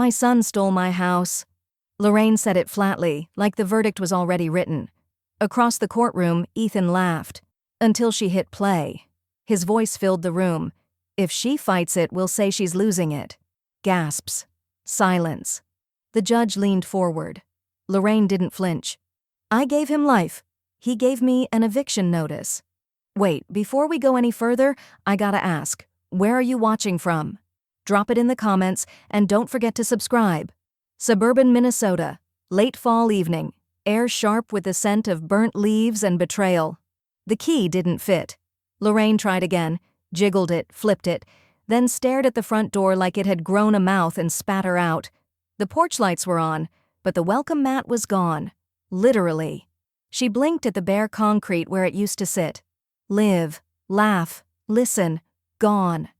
My son stole my house. Lorraine said it flatly, like the verdict was already written. Across the courtroom, Ethan laughed. Until she hit play. His voice filled the room. If she fights it, we'll say she's losing it. Gasps. Silence. The judge leaned forward. Lorraine didn't flinch. I gave him life. He gave me an eviction notice. Wait, before we go any further, I gotta ask, where are you watching from? Drop it in the comments, and don't forget to subscribe. Suburban Minnesota. Late fall evening. Air sharp with the scent of burnt leaves and betrayal. The key didn't fit. Lorraine tried again, jiggled it, flipped it, then stared at the front door like it had grown a mouth and spat her out. The porch lights were on, but the welcome mat was gone. Literally. She blinked at the bare concrete where it used to sit. Live, laugh, listen, gone.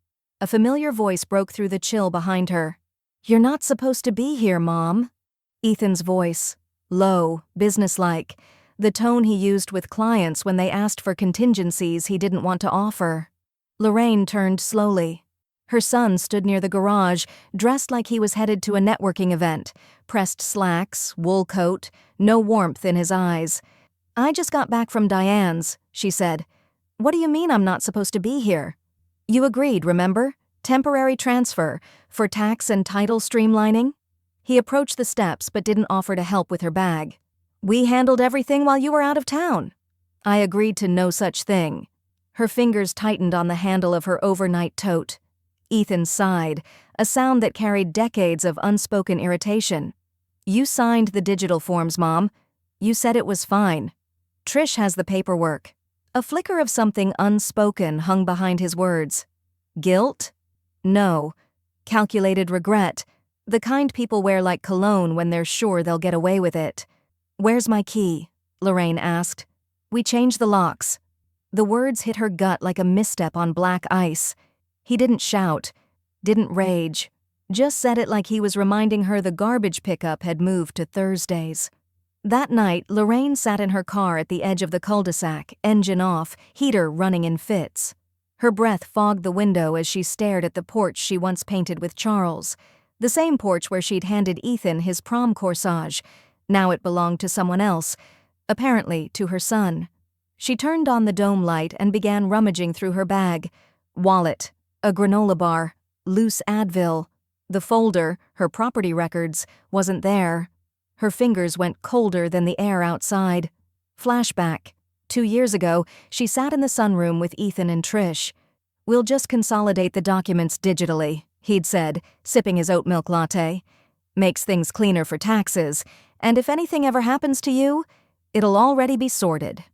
A familiar voice broke through the chill behind her. You're not supposed to be here, Mom. Ethan's voice. Low, businesslike. The tone he used with clients when they asked for contingencies he didn't want to offer. Lorraine turned slowly. Her son stood near the garage, dressed like he was headed to a networking event. Pressed slacks, wool coat, no warmth in his eyes. I just got back from Diane's, she said. What do you mean I'm not supposed to be here? You agreed, remember? Temporary transfer, for tax and title streamlining? He approached the steps but didn't offer to help with her bag. We handled everything while you were out of town. I agreed to no such thing. Her fingers tightened on the handle of her overnight tote. Ethan sighed, a sound that carried decades of unspoken irritation. You signed the digital forms, Mom. You said it was fine. Trish has the paperwork. A flicker of something unspoken hung behind his words. Guilt? No. Calculated regret. The kind people wear like cologne when they're sure they'll get away with it. Where's my key? Lorraine asked. We changed the locks. The words hit her gut like a misstep on black ice. He didn't shout, didn't rage, just said it like he was reminding her the garbage pickup had moved to Thursdays. That night, Lorraine sat in her car at the edge of the cul-de-sac, engine off, heater running in fits. Her breath fogged the window as she stared at the porch she once painted with Charles, the same porch where she'd handed Ethan his prom corsage. Now it belonged to someone else, apparently to her son. She turned on the dome light and began rummaging through her bag. Wallet, a granola bar, loose Advil. The folder, her property records, wasn't there. Her fingers went colder than the air outside. Flashback. 2 years ago, she sat in the sunroom with Ethan and Trish. We'll just consolidate the documents digitally, he'd said, sipping his oat milk latte. Makes things cleaner for taxes, and if anything ever happens to you, it'll already be sorted.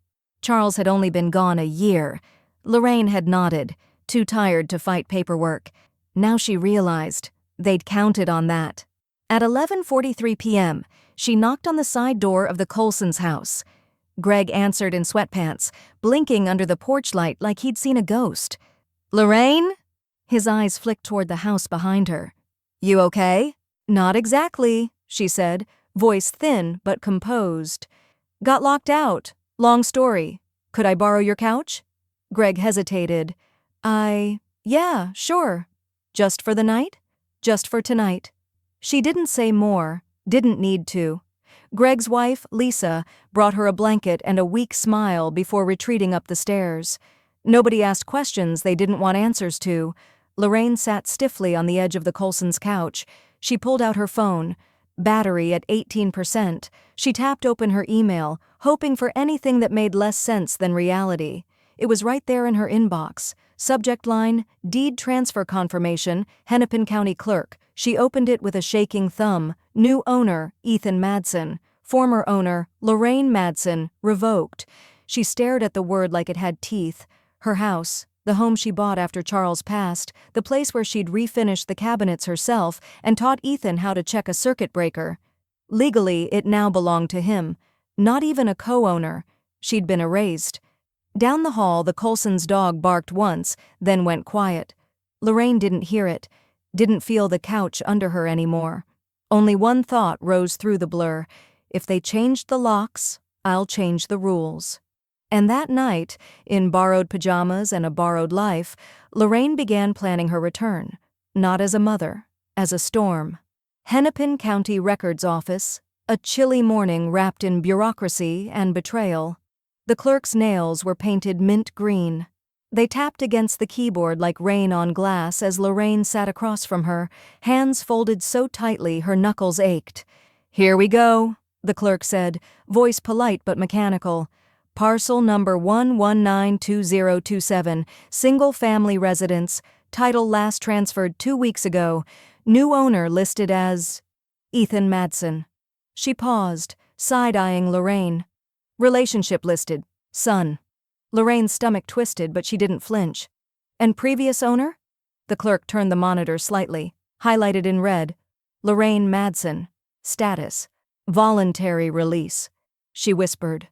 Charles had only been gone a year. Lorraine had nodded, too tired to fight paperwork. Now she realized they'd counted on that. At 11:43 p.m., she knocked on the side door of the Colsons' house. Greg answered in sweatpants, blinking under the porch light like he'd seen a ghost. Lorraine? His eyes flicked toward the house behind her. You okay? Not exactly, she said, voice thin but composed. Got locked out. Long story. Could I borrow your couch? Greg hesitated. Yeah, sure. Just for the night? Just for tonight. She didn't say more, didn't need to. Greg's wife, Lisa, brought her a blanket and a weak smile before retreating up the stairs. Nobody asked questions they didn't want answers to. Lorraine sat stiffly on the edge of the Colsons' couch. She pulled out her phone. Battery at 18%. She tapped open her email, hoping for anything that made less sense than reality. It was right there in her inbox. Subject line, Deed Transfer Confirmation, Hennepin County Clerk. She opened it with a shaking thumb. New owner, Ethan Madsen. Former owner, Lorraine Madsen, revoked. She stared at the word like it had teeth. Her house, the home she bought after Charles passed, the place where she'd refinished the cabinets herself and taught Ethan how to check a circuit breaker. Legally, it now belonged to him. Not even a co-owner. She'd been erased. Down the hall, the Colsons' dog barked once, then went quiet. Lorraine didn't hear it, didn't feel the couch under her anymore. Only one thought rose through the blur. If they changed the locks, I'll change the rules. And that night, in borrowed pajamas and a borrowed life, Lorraine began planning her return. Not as a mother, as a storm. Hennepin County Records Office, a chilly morning wrapped in bureaucracy and betrayal. The clerk's nails were painted mint green. They tapped against the keyboard like rain on glass as Lorraine sat across from her, hands folded so tightly her knuckles ached. "Here we go," the clerk said, voice polite but mechanical. "Parcel number 1192027, single-family residence, title last transferred 2 weeks ago, new owner listed as Ethan Madsen." She paused, side-eyeing Lorraine. "Relationship listed, son." Lorraine's stomach twisted, but she didn't flinch. "And previous owner?" The clerk turned the monitor slightly, highlighted in red. "Lorraine Madsen. Status: voluntary release." She whispered.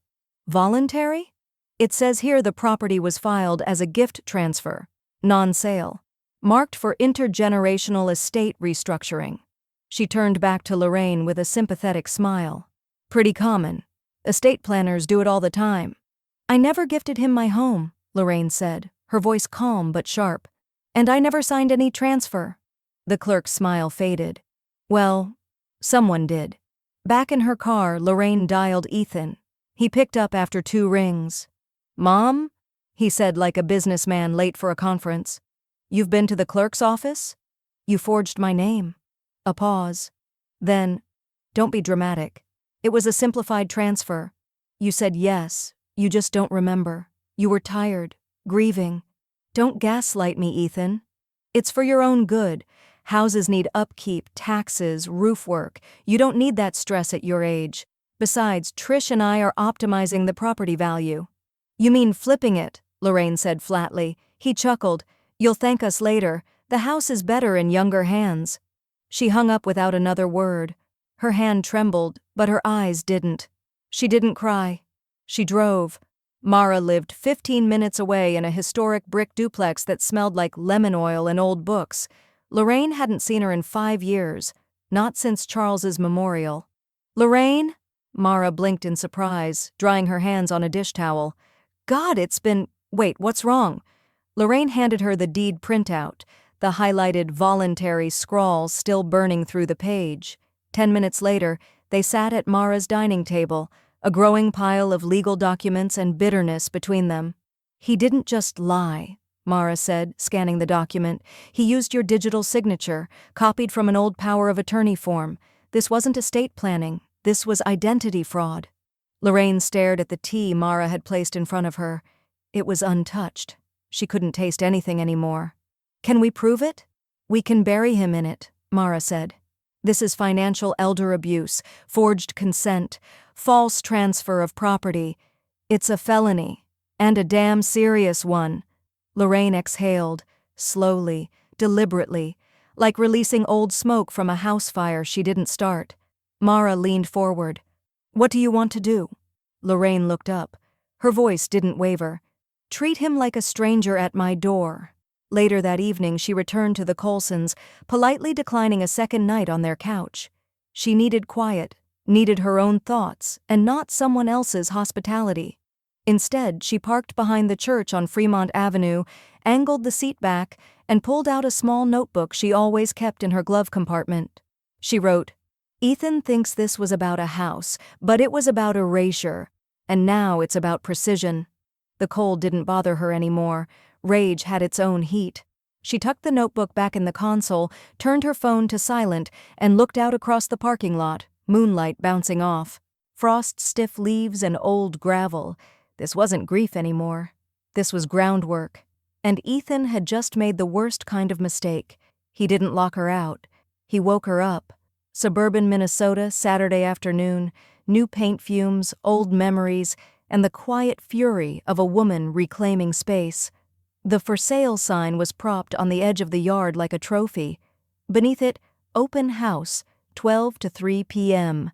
"Voluntary? It says here the property was filed as a gift transfer, non-sale, marked for intergenerational estate restructuring." She turned back to Lorraine with a sympathetic smile. "Pretty common. Estate planners do it all the time." "I never gifted him my home," Lorraine said, her voice calm but sharp. "And I never signed any transfer." The clerk's smile faded. "Well, someone did." Back in her car, Lorraine dialed Ethan. He picked up after 2 rings. "Mom?" he said like a businessman late for a conference. "You've been to the clerk's office? You forged my name." A pause. Then, "Don't be dramatic. It was a simplified transfer. You said yes. You just don't remember. You were tired, grieving. Don't gaslight me, Ethan. It's for your own good. Houses need upkeep, taxes, roof work. You don't need that stress at your age. Besides, Trish and I are optimizing the property value." "You mean flipping it," Lorraine said flatly. He chuckled. "You'll thank us later. The house is better in younger hands." She hung up without another word. Her hand trembled, but her eyes didn't. She didn't cry. She drove. Mara lived 15 minutes away in a historic brick duplex that smelled like lemon oil and old books. Lorraine hadn't seen her in 5 years, not since Charles's memorial. "Lorraine?" Mara blinked in surprise, drying her hands on a dish towel. "God, it's been— Wait, what's wrong?" Lorraine handed her the deed printout, the highlighted voluntary scrawl still burning through the page. 10 minutes later, they sat at Mara's dining table, a growing pile of legal documents and bitterness between them. "He didn't just lie," Mara said, scanning the document. "He used your digital signature, copied from an old power of attorney form. This wasn't estate planning. This was identity fraud." Lorraine stared at the tea Mara had placed in front of her. It was untouched. She couldn't taste anything anymore. "Can we prove it?" "We can bury him in it," Mara said. "This is financial elder abuse, forged consent, false transfer of property. It's a felony, and a damn serious one." Lorraine exhaled, slowly, deliberately, like releasing old smoke from a house fire she didn't start. Mara leaned forward. "What do you want to do?" Lorraine looked up. Her voice didn't waver. "Treat him like a stranger at my door." Later that evening, she returned to the Colsons, politely declining a second night on their couch. She needed quiet, needed her own thoughts, and not someone else's hospitality. Instead, she parked behind the church on Fremont Avenue, angled the seat back, and pulled out a small notebook she always kept in her glove compartment. She wrote, "Ethan thinks this was about a house, but it was about erasure, and now it's about precision." The cold didn't bother her anymore. Rage had its own heat. She tucked the notebook back in the console, turned her phone to silent, and looked out across the parking lot, moonlight bouncing off. Frost-stiff leaves and old gravel. This wasn't grief anymore. This was groundwork. And Ethan had just made the worst kind of mistake. He didn't lock her out. He woke her up. Suburban Minnesota, Saturday afternoon, new paint fumes, old memories, and the quiet fury of a woman reclaiming space. The for sale sign was propped on the edge of the yard like a trophy. Beneath it, "Open House, 12 to 3 p.m."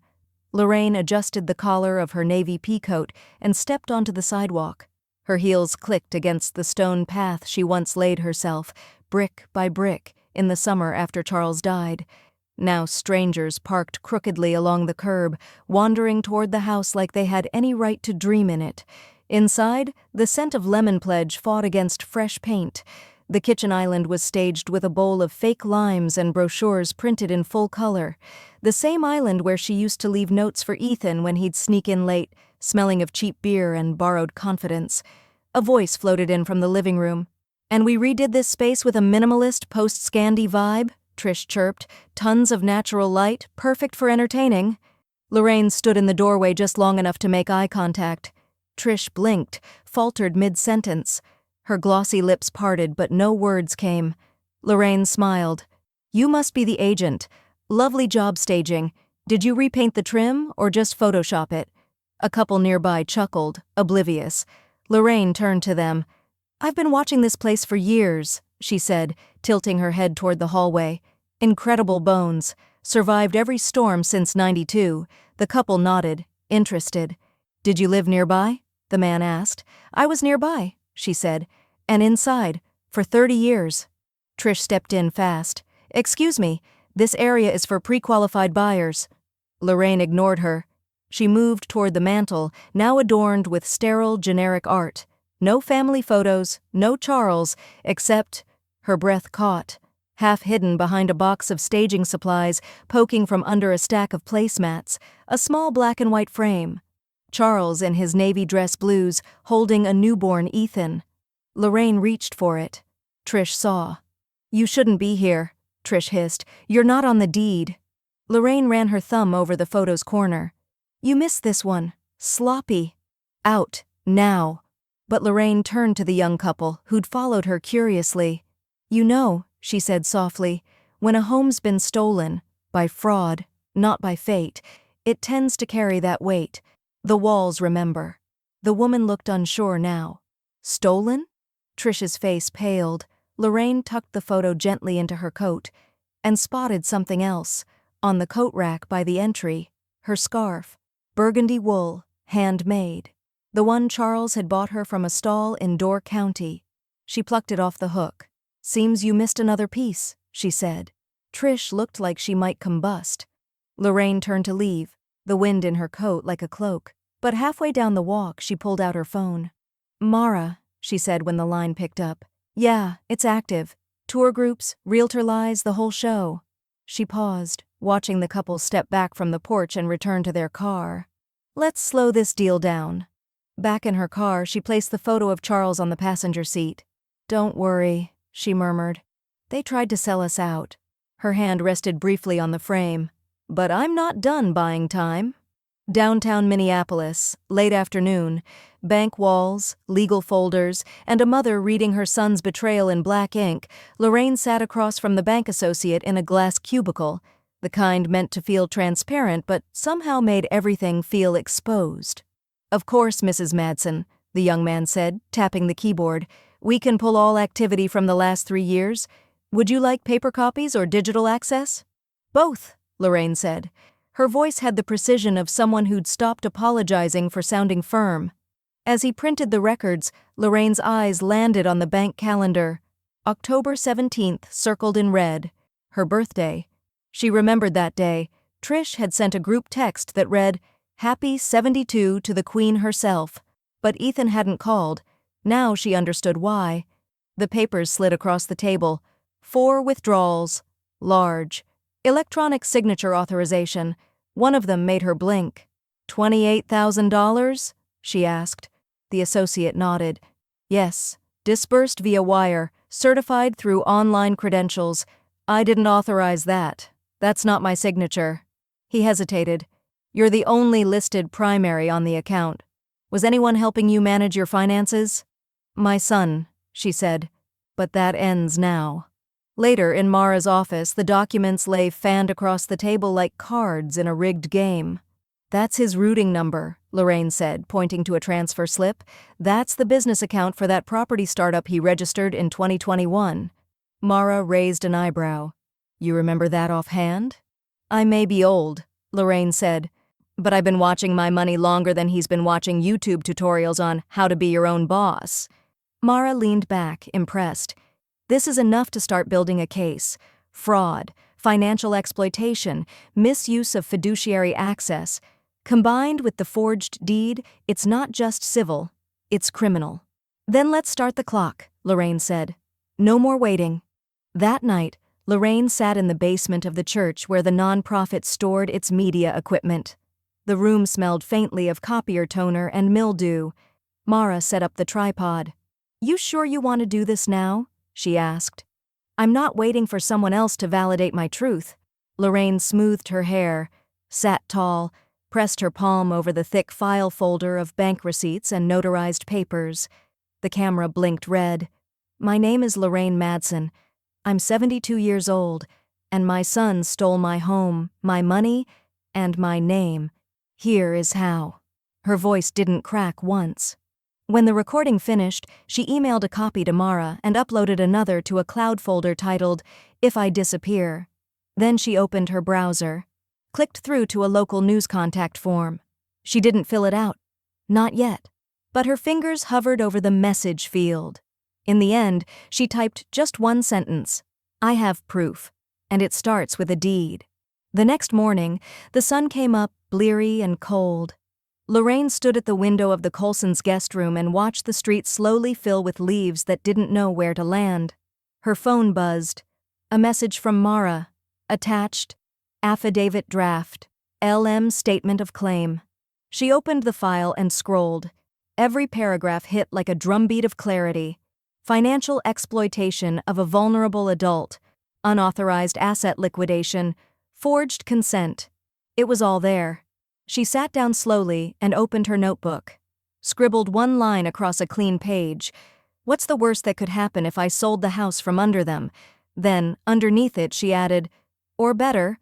Lorraine adjusted the collar of her navy peacoat and stepped onto the sidewalk. Her heels clicked against the stone path she once laid herself, brick by brick, in the summer after Charles died. Now strangers parked crookedly along the curb, wandering toward the house like they had any right to dream in it. Inside, the scent of lemon pledge fought against fresh paint. The kitchen island was staged with a bowl of fake limes and brochures printed in full color, the same island where she used to leave notes for Ethan when he'd sneak in late, smelling of cheap beer and borrowed confidence. A voice floated in from the living room. "And we redid this space with a minimalist post-Scandi vibe," Trish chirped. "Tons of natural light, perfect for entertaining." Lorraine stood in the doorway just long enough to make eye contact. Trish blinked, faltered mid-sentence. Her glossy lips parted, but no words came. Lorraine smiled. "You must be the agent. Lovely job staging. Did you repaint the trim, or just Photoshop it?" A couple nearby chuckled, oblivious. Lorraine turned to them. "I've been watching this place for years," she said, tilting her head toward the hallway. "Incredible bones. Survived every storm since '92. The couple nodded, interested. "Did you live nearby?" the man asked. "I was nearby," she said. "And inside, for 30 years. Trish stepped in fast. "Excuse me, this area is for pre-qualified buyers." Lorraine ignored her. She moved toward the mantel, now adorned with sterile, generic art. No family photos, no Charles, except... Her breath caught. Half hidden behind a box of staging supplies, poking from under a stack of placemats, a small black and white frame. Charles in his navy dress blues, holding a newborn Ethan. Lorraine reached for it. Trish saw. "You shouldn't be here," Trish hissed. "You're not on the deed." Lorraine ran her thumb over the photo's corner. "You missed this one. Sloppy. Out. Now." But Lorraine turned to the young couple, who'd followed her curiously. "You know," she said softly, "when a home's been stolen, by fraud, not by fate, it tends to carry that weight. The walls remember." The woman looked unsure now. "Stolen?" Trish's face paled. Lorraine tucked the photo gently into her coat, and spotted something else, on the coat rack by the entry, her scarf. Burgundy wool, handmade. The one Charles had bought her from a stall in Door County. She plucked it off the hook. "Seems you missed another piece," she said. Trish looked like she might combust. Lorraine turned to leave, the wind in her coat like a cloak. But halfway down the walk, she pulled out her phone. "Mara," she said when the line picked up. "Yeah, it's active. Tour groups, realtor lies, the whole show." She paused, watching the couple step back from the porch and return to their car. "Let's slow this deal down." Back in her car, she placed the photo of Charles on the passenger seat. "Don't worry," she murmured. "They tried to sell us out." Her hand rested briefly on the frame. "But I'm not done buying time." Downtown Minneapolis, late afternoon, bank walls, legal folders, and a mother reading her son's betrayal in black ink. Lorraine sat across from the bank associate in a glass cubicle, the kind meant to feel transparent but somehow made everything feel exposed. "Of course, Mrs. Madsen," the young man said, tapping the keyboard. "We can pull all activity from the last 3 years. Would you like paper copies or digital access?" "Both," Lorraine said. Her voice had the precision of someone who'd stopped apologizing for sounding firm. As he printed the records, Lorraine's eyes landed on the bank calendar. October 17th, circled in red. Her birthday. She remembered that day. Trish had sent a group text that read, "Happy 72 to the Queen herself." But Ethan hadn't called. Now she understood why. The papers slid across the table. 4 withdrawals. Large. Electronic signature authorization. One of them made her blink. $28,000? She asked. The associate nodded. "Yes. Disbursed via wire. Certified through online credentials. I didn't authorize that. That's not my signature." He hesitated. "You're the only listed primary on the account. Was anyone helping you manage your finances?" "My son," she said. "But that ends now." Later, in Mara's office, the documents lay fanned across the table like cards in a rigged game. "That's his routing number," Lorraine said, pointing to a transfer slip. "That's the business account for that property startup he registered in 2021. Mara raised an eyebrow. "You remember that offhand?" "I may be old," Lorraine said, "but I've been watching my money longer than he's been watching YouTube tutorials on how to be your own boss." Mara leaned back, impressed. "This is enough to start building a case. Fraud, financial exploitation, misuse of fiduciary access. Combined with the forged deed, it's not just civil, it's criminal." "Then let's start the clock," Lorraine said. No more waiting. That night, Lorraine sat in the basement of the church where the nonprofit stored its media equipment. The room smelled faintly of copier toner and mildew. Mara set up the tripod. "You sure you want to do this now?" she asked. "I'm not waiting for someone else to validate my truth." Lorraine smoothed her hair, sat tall, pressed her palm over the thick file folder of bank receipts and notarized papers. The camera blinked red. "My name is Lorraine Madsen. I'm 72 years old, and my son stole my home, my money, and my name. Here is how." Her voice didn't crack once. When the recording finished, she emailed a copy to Mara and uploaded another to a cloud folder titled, "If I Disappear." Then she opened her browser, clicked through to a local news contact form. She didn't fill it out. Not yet. But her fingers hovered over the message field. In the end, she typed just one sentence: "I have proof, and it starts with a deed." The next morning, the sun came up, bleary and cold. Lorraine stood at the window of the Colsons' guest room and watched the street slowly fill with leaves that didn't know where to land. Her phone buzzed. A message from Mara. Attached: affidavit draft, LM statement of claim. She opened the file and scrolled. Every paragraph hit like a drumbeat of clarity. Financial exploitation of a vulnerable adult, unauthorized asset liquidation, forged consent. It was all there. She sat down slowly and opened her notebook. Scribbled one line across a clean page. "What's the worst that could happen if I sold the house from under them?" Then, underneath it, she added, "Or better,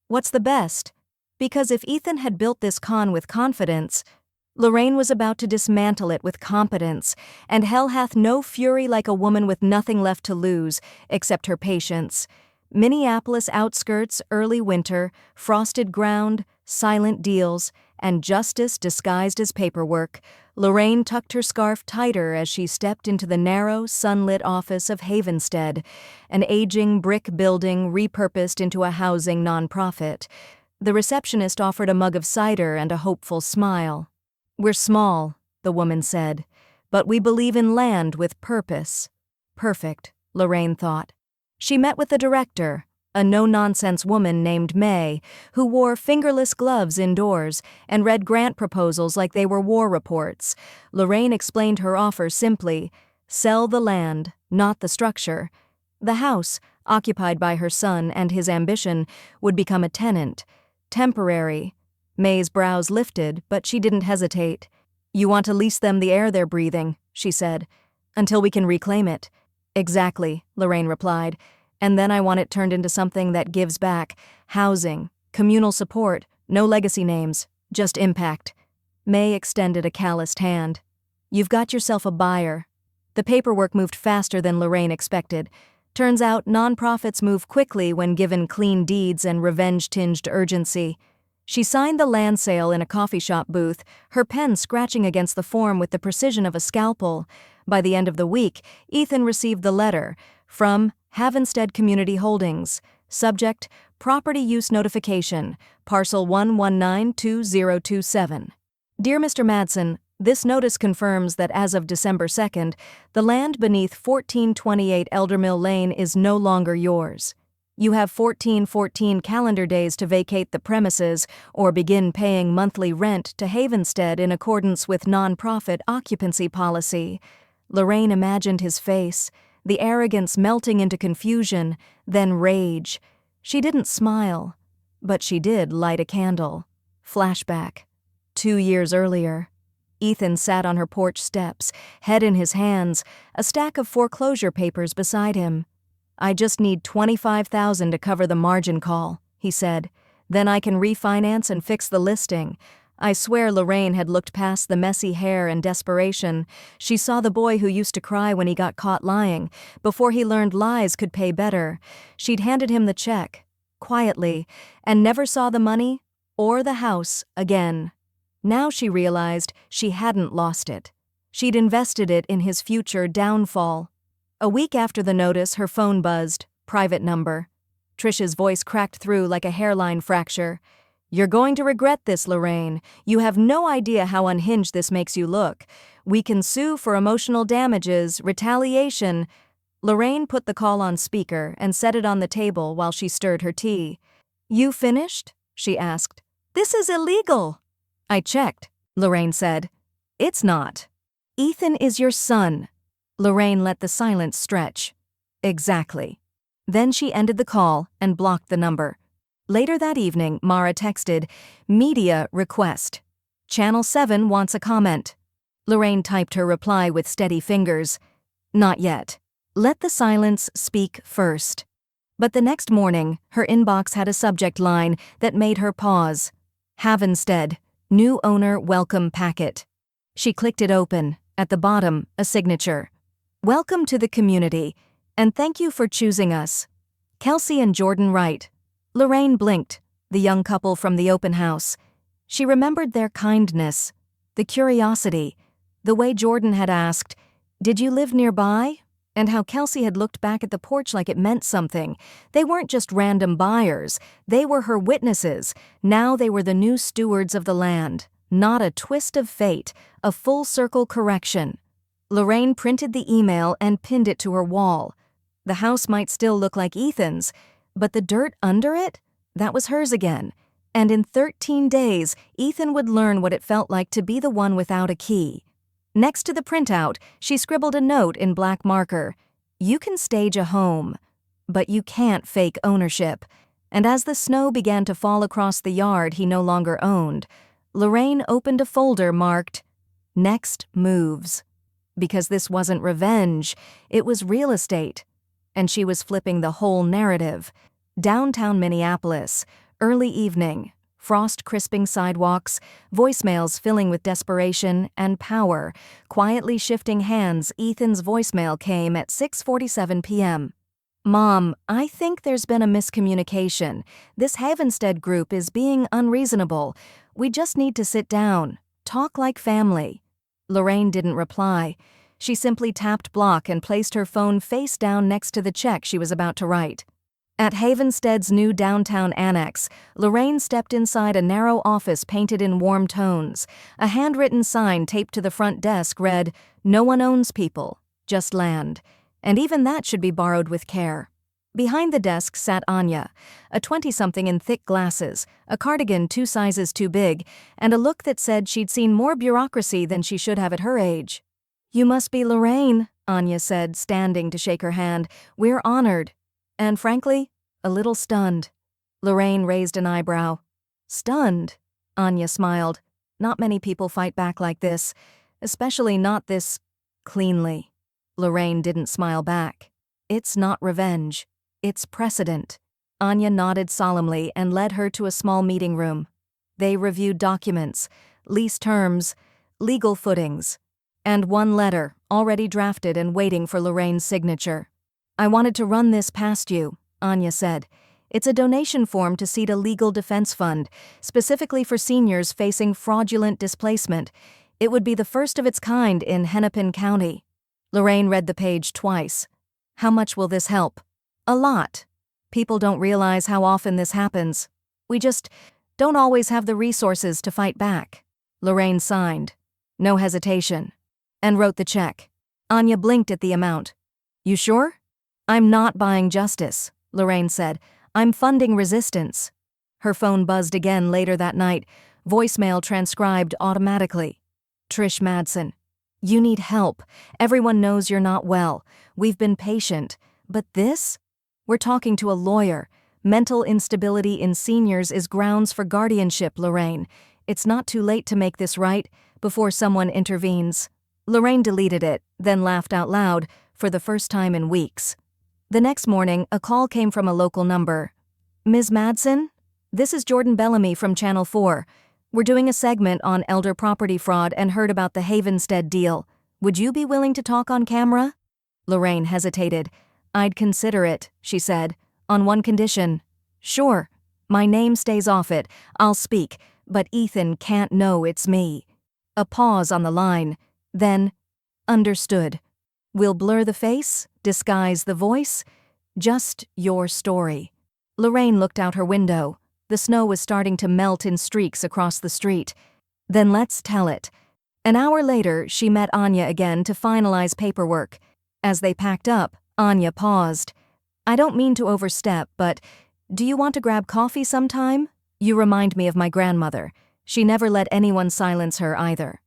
what's the best?" Because if Ethan had built this con with confidence, Lorraine was about to dismantle it with competence, and hell hath no fury like a woman with nothing left to lose, except her patience. Minneapolis outskirts, early winter, frosted ground, silent deals, and justice disguised as paperwork. Lorraine tucked her scarf tighter as she stepped into the narrow, sunlit office of Havenstead, an aging brick building repurposed into a housing nonprofit. The receptionist offered a mug of cider and a hopeful smile. "We're small," the woman said, "but we believe in land with purpose." Perfect, Lorraine thought. She met with the director, a no-nonsense woman named May, who wore fingerless gloves indoors and read grant proposals like they were war reports. Lorraine explained her offer simply: sell the land, not the structure. The house, occupied by her son and his ambition, would become a tenant. Temporary. May's brows lifted, but she didn't hesitate. "You want to lease them the air they're breathing," she said, "until we can reclaim it." "Exactly," Lorraine replied. "And then I want it turned into something that gives back. Housing, communal support, no legacy names, just impact." May extended a calloused hand. "You've got yourself a buyer." The paperwork moved faster than Lorraine expected. Turns out nonprofits move quickly when given clean deeds and revenge-tinged urgency. She signed the land sale in a coffee shop booth, her pen scratching against the form with the precision of a scalpel. By the end of the week, Ethan received the letter from Havenstead Community Holdings. Subject: Property Use Notification, Parcel 1192027. Dear Mr. Madsen, this notice confirms that as of December 2nd, the land beneath 1428 Eldermill Lane is no longer yours. You have 14 calendar days to vacate the premises or begin paying monthly rent to Havenstead in accordance with nonprofit occupancy policy. Lorraine imagined his face, the arrogance melting into confusion, then rage. She didn't smile, but she did light a candle. Flashback. 2 years earlier. Ethan sat on her porch steps, head in his hands, a stack of foreclosure papers beside him. "I just need $25,000 to cover the margin call," he said. "Then I can refinance and fix the listing." I swear Lorraine had looked past the messy hair and desperation. She saw the boy who used to cry when he got caught lying, before he learned lies could pay better. She'd handed him the check, quietly, and never saw the money or the house again. Now she realized she hadn't lost it. She'd invested it in his future downfall. A week after the notice, her phone buzzed. Private number. Trish's voice cracked through like a hairline fracture. "You're going to regret this, Lorraine. You have no idea how unhinged this makes you look. We can sue for emotional damages, retaliation." Lorraine put the call on speaker and set it on the table while she stirred her tea. "You finished?" she asked. "This is illegal." "I checked," Lorraine said. "It's not. Ethan is your son." Lorraine let the silence stretch. "Exactly." Then she ended the call and blocked the number. Later that evening, Mara texted, "Media request. Channel 7 wants a comment." Lorraine typed her reply with steady fingers. "Not yet. Let the silence speak first." But the next morning, her inbox had a subject line that made her pause. Havenstead, new owner welcome packet. She clicked it open. At the bottom, a signature. "Welcome to the community, and thank you for choosing us. Kelsey and Jordan Wright." Lorraine blinked, the young couple from the open house. She remembered their kindness, the curiosity, the way Jordan had asked, "Did you live nearby?" And how Kelsey had looked back at the porch like it meant something. They weren't just random buyers, they were her witnesses. Now they were the new stewards of the land. Not a twist of fate, a full-circle correction. Lorraine printed the email and pinned it to her wall. The house might still look like Ethan's, but the dirt under it? That was hers again. And in 13 days, Ethan would learn what it felt like to be the one without a key. Next to the printout, she scribbled a note in black marker. "You can stage a home, but you can't fake ownership." And as the snow began to fall across the yard he no longer owned, Lorraine opened a folder marked, "Next Moves." Because this wasn't revenge, it was real estate. And she was flipping the whole narrative. Downtown Minneapolis, early evening, frost crisping sidewalks, voicemails filling with desperation and power, quietly shifting hands. Ethan's voicemail came at 6:47 p.m. "Mom, I think there's been a miscommunication. This Havenstead group is being unreasonable. We just need to sit down, talk like family." Lorraine didn't reply. She simply tapped block and placed her phone face down next to the check she was about to write. At Havenstead's new downtown annex, Lorraine stepped inside a narrow office painted in warm tones. A handwritten sign taped to the front desk read, "No one owns people, just land. And even that should be borrowed with care." Behind the desk sat Anya, a 20-something in thick glasses, a cardigan 2 sizes too big, and a look that said she'd seen more bureaucracy than she should have at her age. "You must be Lorraine," Anya said, standing to shake her hand. "We're honored. And frankly, a little stunned." Lorraine raised an eyebrow. "Stunned?" Anya smiled. "Not many people fight back like this, especially not this cleanly." Lorraine didn't smile back. "It's not revenge. It's precedent." Anya nodded solemnly and led her to a small meeting room. They reviewed documents, lease terms, legal footings, and one letter, already drafted and waiting for Lorraine's signature. "I wanted to run this past you," Anya said. "It's a donation form to seed a legal defense fund, specifically for seniors facing fraudulent displacement. It would be the first of its kind in Hennepin County." Lorraine read the page twice. "How much will this help?" "A lot. People don't realize how often this happens. We just don't always have the resources to fight back." Lorraine signed, no hesitation, and wrote the check. Anya blinked at the amount. "You sure?" "I'm not buying justice," Lorraine said. "I'm funding resistance." Her phone buzzed again later that night, voicemail transcribed automatically. "Trish Madsen. You need help. Everyone knows you're not well. We've been patient. But this? We're talking to a lawyer. Mental instability in seniors is grounds for guardianship, Lorraine. It's not too late to make this right before someone intervenes." Lorraine deleted it, then laughed out loud for the first time in weeks. The next morning, a call came from a local number. "Ms. Madsen? This is Jordan Bellamy from Channel 4. We're doing a segment on elder property fraud and heard about the Havenstead deal. Would you be willing to talk on camera?" Lorraine hesitated. "I'd consider it," she said, "on one condition." "Sure. My name stays off it. I'll speak, but Ethan can't know it's me." A pause on the line. Then, "Understood. We'll blur the face, disguise the voice. Just your story." Lorraine looked out her window. The snow was starting to melt in streaks across the street. "Then let's tell it." An hour later, she met Anya again to finalize paperwork. As they packed up, Anya paused. I don't mean to overstep, but do you want to grab coffee sometime? You remind me of my grandmother. She never let anyone silence her either.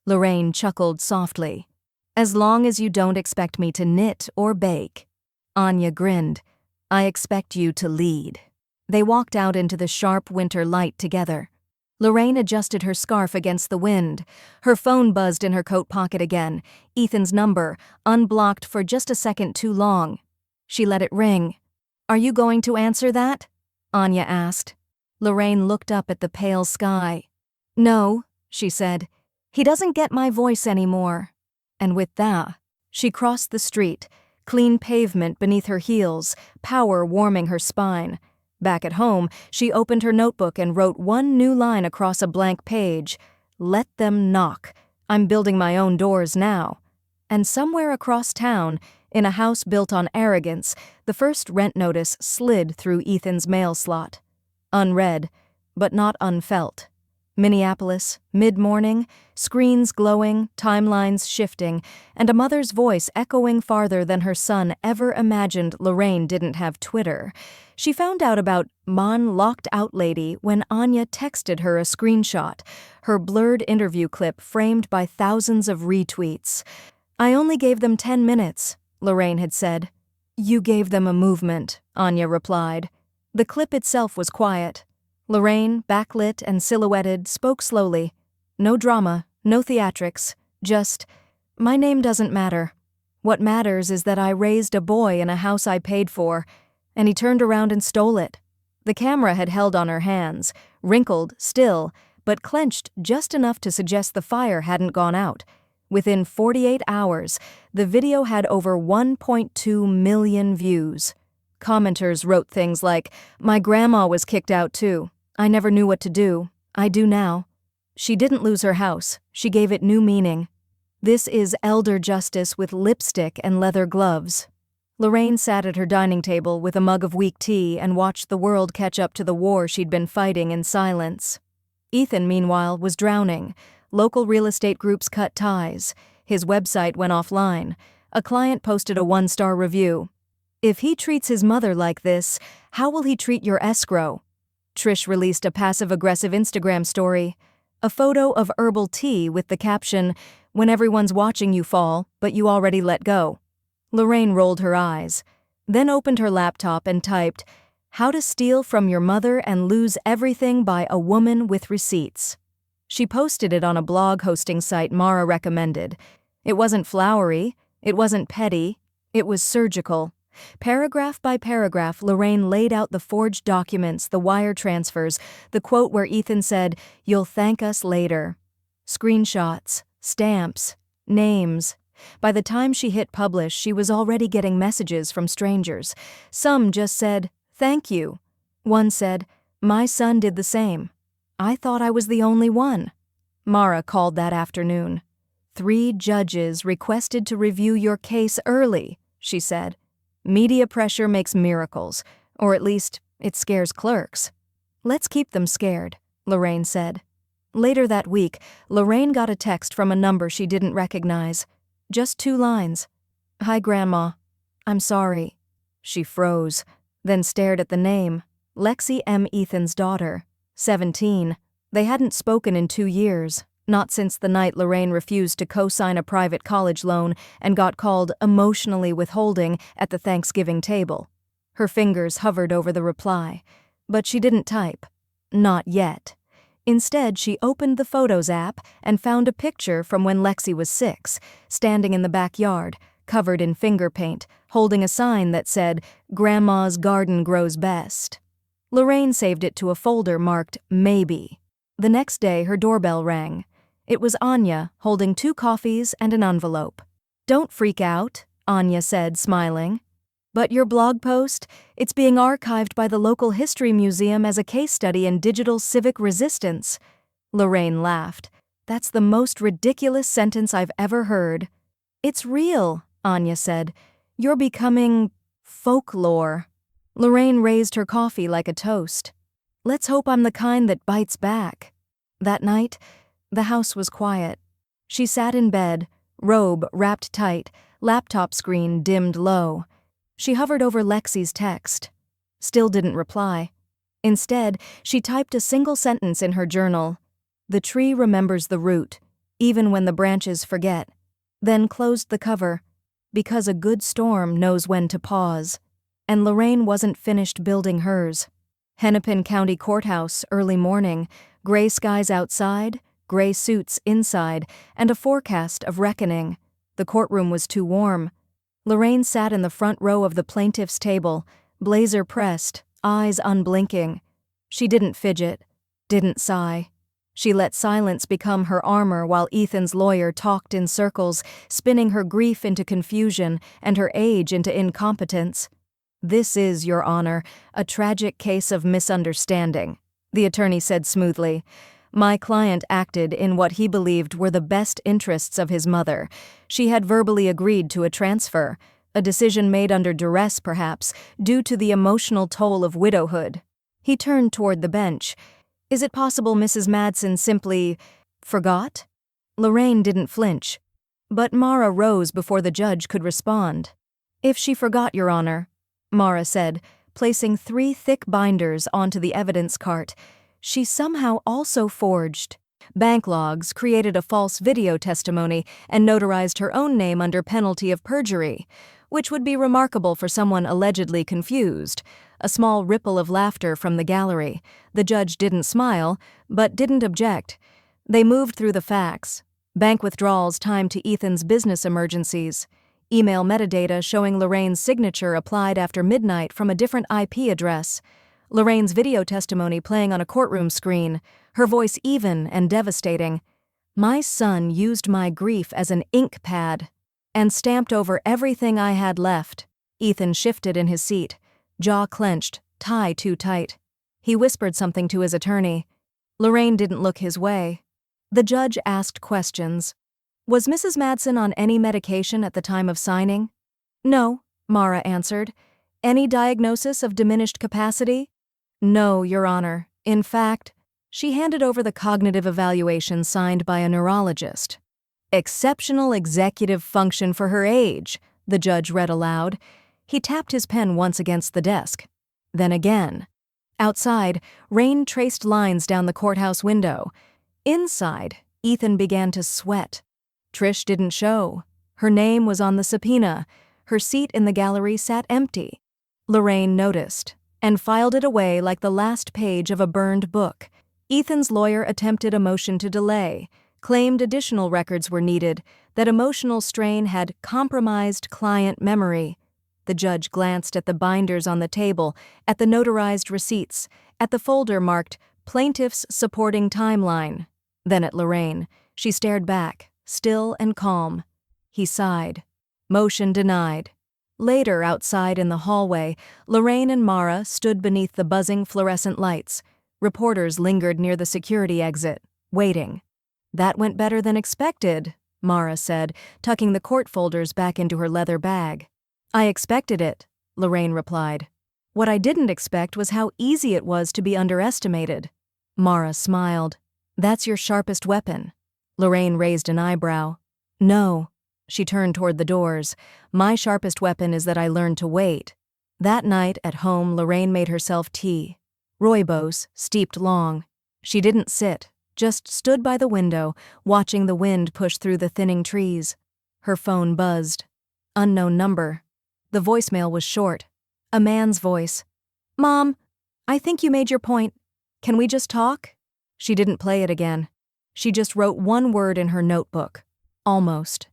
Lorraine chuckled softly. As long as you don't expect me to knit or bake. Anya grinned. I expect you to lead. They walked out into the sharp winter light together. Lorraine adjusted her scarf against the wind. Her phone buzzed in her coat pocket again. Ethan's number, unblocked for just a second too long. She let it ring. Are you going to answer that? Anya asked. Lorraine looked up at the pale sky. No, she said. He doesn't get my voice anymore. And with that, she crossed the street, clean pavement beneath her heels, power warming her spine. Back at home, she opened her notebook and wrote one new line across a blank page. Let them knock. I'm building my own doors now. And somewhere across town, in a house built on arrogance, the first rent notice slid through Ethan's mail slot. Unread, but not unfelt. Minneapolis, mid-morning, screens glowing, timelines shifting, and a mother's voice echoing farther than her son ever imagined. Lorraine didn't have Twitter. She found out about Mon Locked Out Lady when Anya texted her a screenshot, her blurred interview clip framed by thousands of retweets. I only gave them 10 minutes, Lorraine had said. You gave them a movement, Anya replied. The clip itself was quiet. Lorraine, backlit and silhouetted, spoke slowly. No drama, no theatrics, just, my name doesn't matter. What matters is that I raised a boy in a house I paid for, and he turned around and stole it. The camera had held on her hands, wrinkled, still, but clenched just enough to suggest the fire hadn't gone out. Within 48 hours, the video had over 1.2 million views. Commenters wrote things like, my grandma was kicked out too. I never knew what to do. I do now. She didn't lose her house. She gave it new meaning. This is elder justice with lipstick and leather gloves. Lorraine sat at her dining table with a mug of weak tea and watched the world catch up to the war she'd been fighting in silence. Ethan, meanwhile, was drowning. Local real estate groups cut ties. His website went offline. A client posted a 1-star review. If he treats his mother like this, how will he treat your escrow? Trish released a passive-aggressive Instagram story. A photo of herbal tea with the caption, when everyone's watching you fall, but you already let go. Lorraine rolled her eyes, then opened her laptop and typed, how to steal from your mother and lose everything by a woman with receipts. She posted it on a blog hosting site Mara recommended. It wasn't flowery, it wasn't petty, it was surgical. Paragraph by paragraph, Lorraine laid out the forged documents, the wire transfers, the quote where Ethan said, you'll thank us later. Screenshots, stamps, names. By the time she hit publish, she was already getting messages from strangers. Some just said, thank you. One said, my son did the same. I thought I was the only one. Mara called that afternoon. 3 judges requested to review your case early, she said. Media pressure makes miracles, or at least it scares clerks. Let's keep them scared, Lorraine said. Later that week, Lorraine got a text from a number she didn't recognize. Just 2 lines. Hi, Grandma. I'm sorry. She froze, then stared at the name. Lexi M. Ethan's daughter, 17. They hadn't spoken in 2 years. Not since the night Lorraine refused to co-sign a private college loan and got called emotionally withholding at the Thanksgiving table. Her fingers hovered over the reply, but she didn't type. Not yet. Instead, she opened the Photos app and found a picture from when Lexi was 6, standing in the backyard, covered in finger paint, holding a sign that said, Grandma's garden grows best. Lorraine saved it to a folder marked Maybe. The next day, her doorbell rang. It was Anya, holding 2 coffees and an envelope. Don't freak out, Anya said, smiling. But your blog post? It's being archived by the local history museum as a case study in digital civic resistance. Lorraine laughed. That's the most ridiculous sentence I've ever heard. It's real, Anya said. You're becoming folklore. Lorraine raised her coffee like a toast. Let's hope I'm the kind that bites back. That night, the house was quiet. She sat in bed, robe wrapped tight, laptop screen dimmed low. She hovered over Lexi's text. Still didn't reply. Instead, she typed a single sentence in her journal. The tree remembers the root, even when the branches forget. Then closed the cover, because a good storm knows when to pause. And Lorraine wasn't finished building hers. Hennepin County Courthouse, early morning, gray skies outside, gray suits inside, and a forecast of reckoning. The courtroom was too warm. Lorraine sat in the front row of the plaintiff's table, blazer pressed, eyes unblinking. She didn't fidget, didn't sigh. She let silence become her armor while Ethan's lawyer talked in circles, spinning her grief into confusion and her age into incompetence. "This is, Your Honor, a tragic case of misunderstanding," the attorney said smoothly. "My client acted in what he believed were the best interests of his mother. She had verbally agreed to a transfer, a decision made under duress, perhaps, due to the emotional toll of widowhood." He turned toward the bench. "Is it possible Mrs. Madsen simply forgot?" Lorraine didn't flinch, but Mara rose before the judge could respond. "If she forgot, Your Honor," Mara said, placing 3 thick binders onto the evidence cart, "she somehow also forged bank logs, created a false video testimony, and notarized her own name under penalty of perjury, which would be remarkable for someone allegedly confused." A small ripple of laughter from the gallery. The judge didn't smile, but didn't object. They moved through the facts. Bank withdrawals timed to Ethan's business emergencies. Email metadata showing Lorraine's signature applied after midnight from a different IP address. Lorraine's video testimony playing on a courtroom screen, her voice even and devastating. "My son used my grief as an ink pad and stamped over everything I had left." Ethan shifted in his seat, jaw clenched, tie too tight. He whispered something to his attorney. Lorraine didn't look his way. The judge asked questions. "Was Mrs. Madsen on any medication at the time of signing?" "No," Mara answered. "Any diagnosis of diminished capacity?" "No, Your Honor. In fact," she handed over the cognitive evaluation signed by a neurologist. "Exceptional executive function for her age," the judge read aloud. He tapped his pen once against the desk. Then again. Outside, rain traced lines down the courthouse window. Inside, Ethan began to sweat. Trish didn't show. Her name was on the subpoena. Her seat in the gallery sat empty. Lorraine noticed, and filed it away like the last page of a burned book. Ethan's lawyer attempted a motion to delay, claimed additional records were needed, that emotional strain had compromised client memory. The judge glanced at the binders on the table, at the notarized receipts, at the folder marked Plaintiff's Supporting Timeline. Then at Lorraine. She stared back, still and calm. He sighed. Motion denied. Later, outside in the hallway, Lorraine and Mara stood beneath the buzzing fluorescent lights. Reporters lingered near the security exit, waiting. "That went better than expected," Mara said, tucking the court folders back into her leather bag. "I expected it," Lorraine replied. "What I didn't expect was how easy it was to be underestimated." Mara smiled. "That's your sharpest weapon." Lorraine raised an eyebrow. "No." She turned toward the doors. "My sharpest weapon is that I learned to wait." That night, at home, Lorraine made herself tea. Rooibos, steeped long. She didn't sit, just stood by the window, watching the wind push through the thinning trees. Her phone buzzed. Unknown number. The voicemail was short. A man's voice. "Mom, I think you made your point. Can we just talk?" She didn't play it again. She just wrote one word in her notebook. Almost.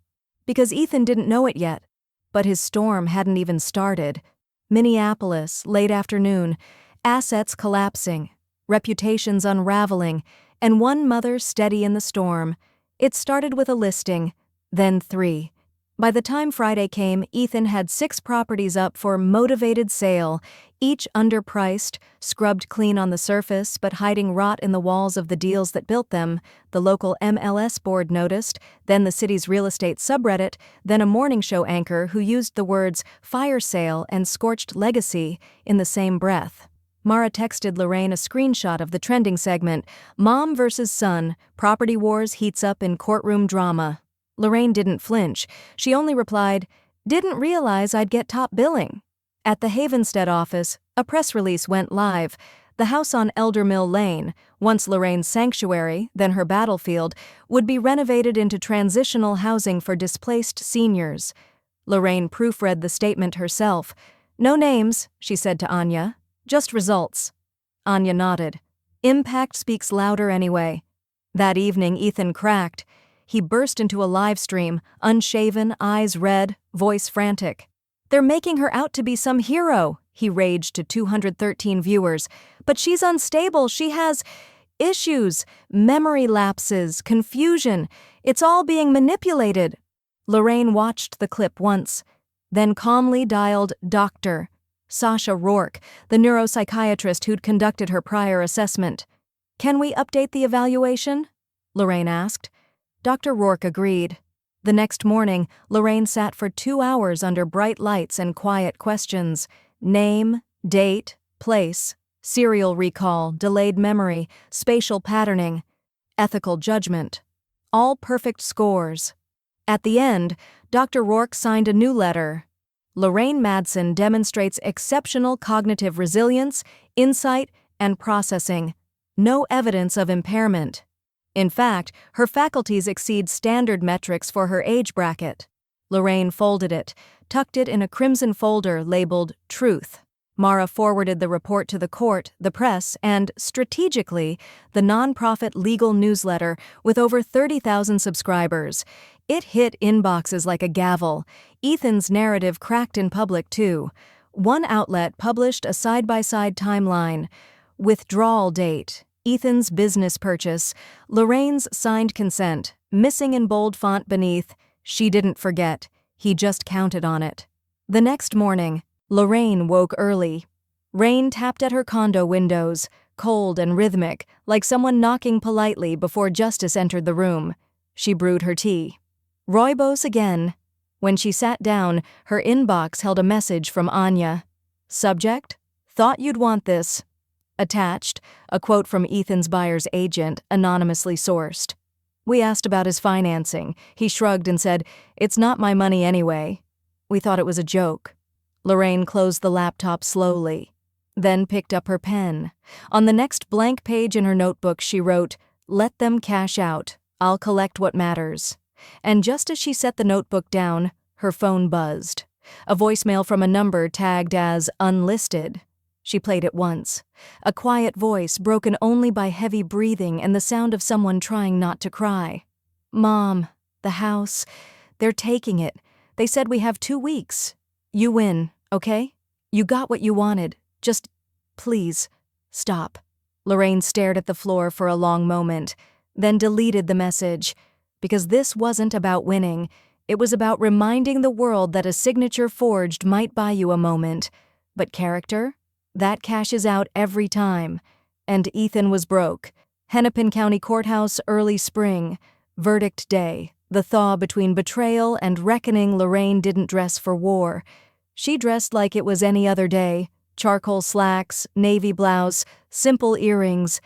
Because Ethan didn't know it yet. But his storm hadn't even started. Minneapolis, late afternoon. Assets collapsing. Reputations unraveling. And one mother steady in the storm. It started with a listing. Then 3. By the time Friday came, Ethan had 6 properties up for motivated sale, each underpriced, scrubbed clean on the surface but hiding rot in the walls of the deals that built them, the local MLS board noticed, then the city's real estate subreddit, then a morning show anchor who used the words fire sale and scorched legacy in the same breath. Mara texted Lorraine a screenshot of the trending segment, "Mom versus Son, Property Wars Heats Up in Courtroom Drama." Lorraine didn't flinch. She only replied, "Didn't realize I'd get top billing." At the Havenstead office, a press release went live. The house on Elder Mill Lane, once Lorraine's sanctuary, then her battlefield, would be renovated into transitional housing for displaced seniors. Lorraine proofread the statement herself. "No names," she said to Anya. "Just results." Anya nodded. "Impact speaks louder anyway." That evening, Ethan cracked. He burst into a live stream, unshaven, eyes red, voice frantic. "They're making her out to be some hero," he raged to 213 viewers. "But she's unstable, she has issues, memory lapses, confusion. It's all being manipulated." Lorraine watched the clip once, then calmly dialed Dr. Sasha Rourke, the neuropsychiatrist who'd conducted her prior assessment. "Can we update the evaluation?" Lorraine asked. Dr. Rourke agreed. The next morning, Lorraine sat for 2 hours under bright lights and quiet questions. Name, date, place, serial recall, delayed memory, spatial patterning, ethical judgment. All perfect scores. At the end, Dr. Rourke signed a new letter. Lorraine Madsen demonstrates exceptional cognitive resilience, insight, and processing. No evidence of impairment. In fact, her faculties exceed standard metrics for her age bracket. Lorraine folded it, tucked it in a crimson folder labeled Truth. Mara forwarded the report to the court, the press, and, strategically, the nonprofit legal newsletter with over 30,000 subscribers. It hit inboxes like a gavel. Ethan's narrative cracked in public, too. One outlet published a side-by-side timeline. Withdrawal date, Ethan's business purchase, Lorraine's signed consent, missing in bold font beneath, she didn't forget, he just counted on it. The next morning, Lorraine woke early. Rain tapped at her condo windows, cold and rhythmic, like someone knocking politely before justice entered the room. She brewed her tea. Rooibos again. When she sat down, her inbox held a message from Anya. Subject: "Thought you'd want this." Attached, a quote from Ethan's buyer's agent, anonymously sourced. "We asked about his financing. He shrugged and said, 'It's not my money anyway.' We thought it was a joke." Lorraine closed the laptop slowly, then picked up her pen. On the next blank page in her notebook, she wrote, "Let them cash out. I'll collect what matters." And just as she set the notebook down, her phone buzzed. A voicemail from a number tagged as unlisted. She played it once. A quiet voice broken only by heavy breathing and the sound of someone trying not to cry. "Mom, the house. They're taking it. They said we have 2 weeks. You win, okay? You got what you wanted. Just, please, stop." Lorraine stared at the floor for a long moment, then deleted the message. Because this wasn't about winning. It was about reminding the world that a signature forged might buy you a moment. But character? That cashes out every time. And Ethan was broke. Hennepin County Courthouse, early spring. Verdict day. The thaw between betrayal and reckoning. Lorraine didn't dress for war. She dressed like it was any other day. Charcoal slacks, navy blouse, simple earrings.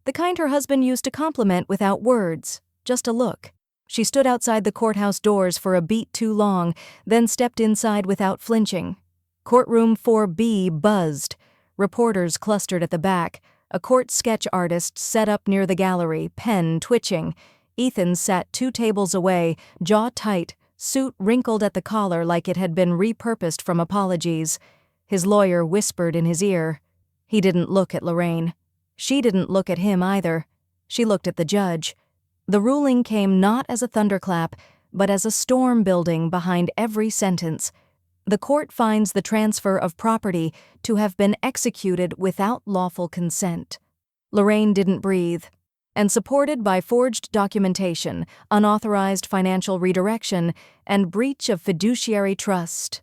The kind her husband used to compliment without words. Just a look. She stood outside the courthouse doors for a beat too long, then stepped inside without flinching. Courtroom 4B buzzed. Reporters clustered at the back. A court sketch artist set up near the gallery, pen twitching. Ethan sat 2 tables away, jaw tight, suit wrinkled at the collar like it had been repurposed from apologies. His lawyer whispered in his ear. He didn't look at Lorraine. She didn't look at him either. She looked at the judge. The ruling came not as a thunderclap, but as a storm building behind every sentence. The court finds the transfer of property to have been executed without lawful consent. Lorraine didn't breathe. And supported by forged documentation, unauthorized financial redirection, and breach of fiduciary trust.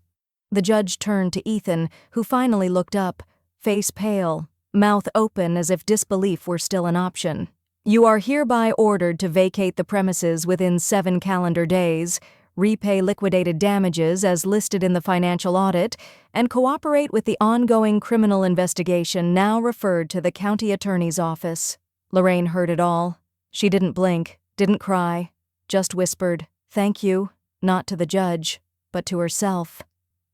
The judge turned to Ethan, who finally looked up, face pale, mouth open as if disbelief were still an option. "You are hereby ordered to vacate the premises within 7 calendar days, repay liquidated damages as listed in the financial audit, and cooperate with the ongoing criminal investigation now referred to the county attorney's office." Lorraine heard it all. She didn't blink, didn't cry, just whispered, "Thank you," not to the judge, but to herself.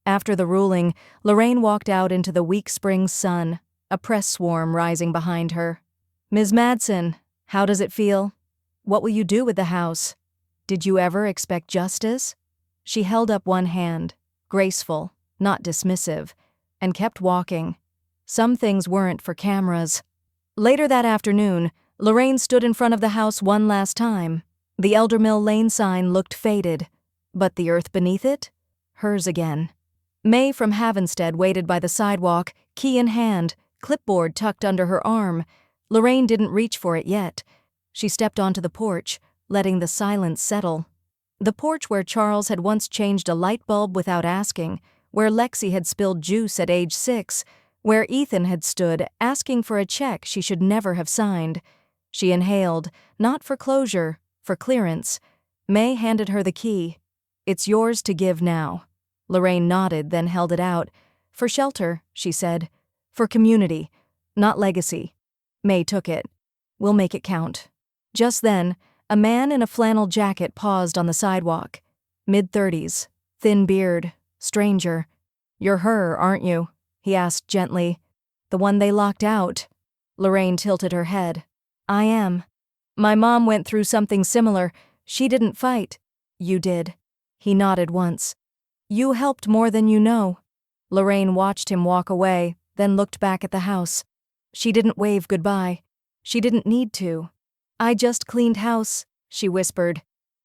After the ruling, Lorraine walked out into the weak spring sun, a press swarm rising behind her. "Ms. Madsen, how does it feel? What will you do with the house? Did you ever expect justice?" She held up one hand, graceful, not dismissive, and kept walking. Some things weren't for cameras. Later that afternoon, Lorraine stood in front of the house one last time. The Eldermill Lane sign looked faded, but the earth beneath it? Hers again. May from Havenstead waited by the sidewalk, key in hand, clipboard tucked under her arm. Lorraine didn't reach for it yet. She stepped onto the porch, letting the silence settle. The porch where Charles had once changed a light bulb without asking, where Lexi had spilled juice at age 6, where Ethan had stood asking for a check she should never have signed. She inhaled, not for closure, for clearance. May handed her the key. "It's yours to give now." Lorraine nodded, then held it out. "For shelter," she said. "For community, not legacy." May took it. "We'll make it count." Just then, a man in a flannel jacket paused on the sidewalk. Mid-30s, thin beard, stranger. "You're her, aren't you?" he asked gently. "The one they locked out." Lorraine tilted her head. "I am. My mom went through something similar. She didn't fight." "You did." He nodded once. "You helped more than you know." Lorraine watched him walk away, then looked back at the house. She didn't wave goodbye. She didn't need to. "I just cleaned house," she whispered.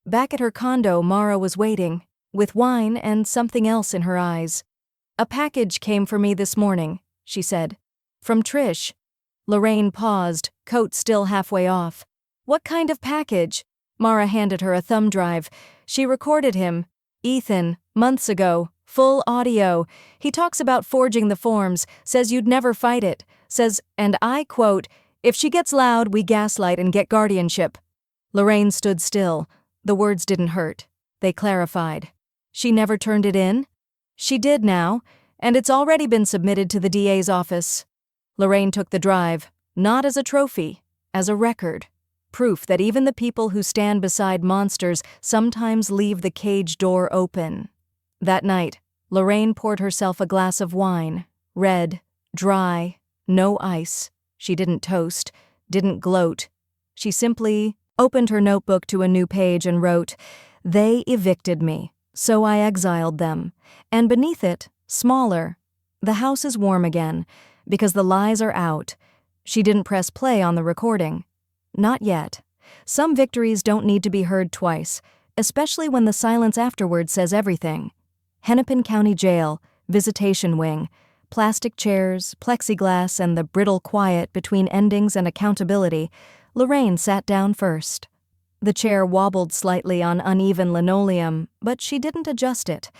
Back at her condo, Mara was waiting, with wine and something else in her eyes. "A package came for me this morning," she said. "From Trish." Lorraine paused, coat still halfway off. "What kind of package?" Mara handed her a thumb drive. She recorded him. "Ethan, months ago, full audio. He talks about forging the forms, says you'd never fight it, says, and I quote, 'If she gets loud, we gaslight and get guardianship.'" Lorraine stood still. The words didn't hurt. They clarified. "She never turned it in?" "She did now, and it's already been submitted to the DA's office." Lorraine took the drive, not as a trophy, as a record. Proof that even the people who stand beside monsters sometimes leave the cage door open. That night, Lorraine poured herself a glass of wine, red, dry, no ice. She didn't toast, didn't gloat. She simply opened her notebook to a new page and wrote, "They evicted me, so I exiled them." And beneath it, smaller, "The house is warm again, because the lies are out." She didn't press play on the recording. Not yet. Some victories don't need to be heard twice, especially when the silence afterward says everything. Hennepin County Jail, visitation wing, plastic chairs, plexiglass, and the brittle quiet between endings and accountability. Lorraine sat down first. The chair wobbled slightly on uneven linoleum, but she didn't adjust it.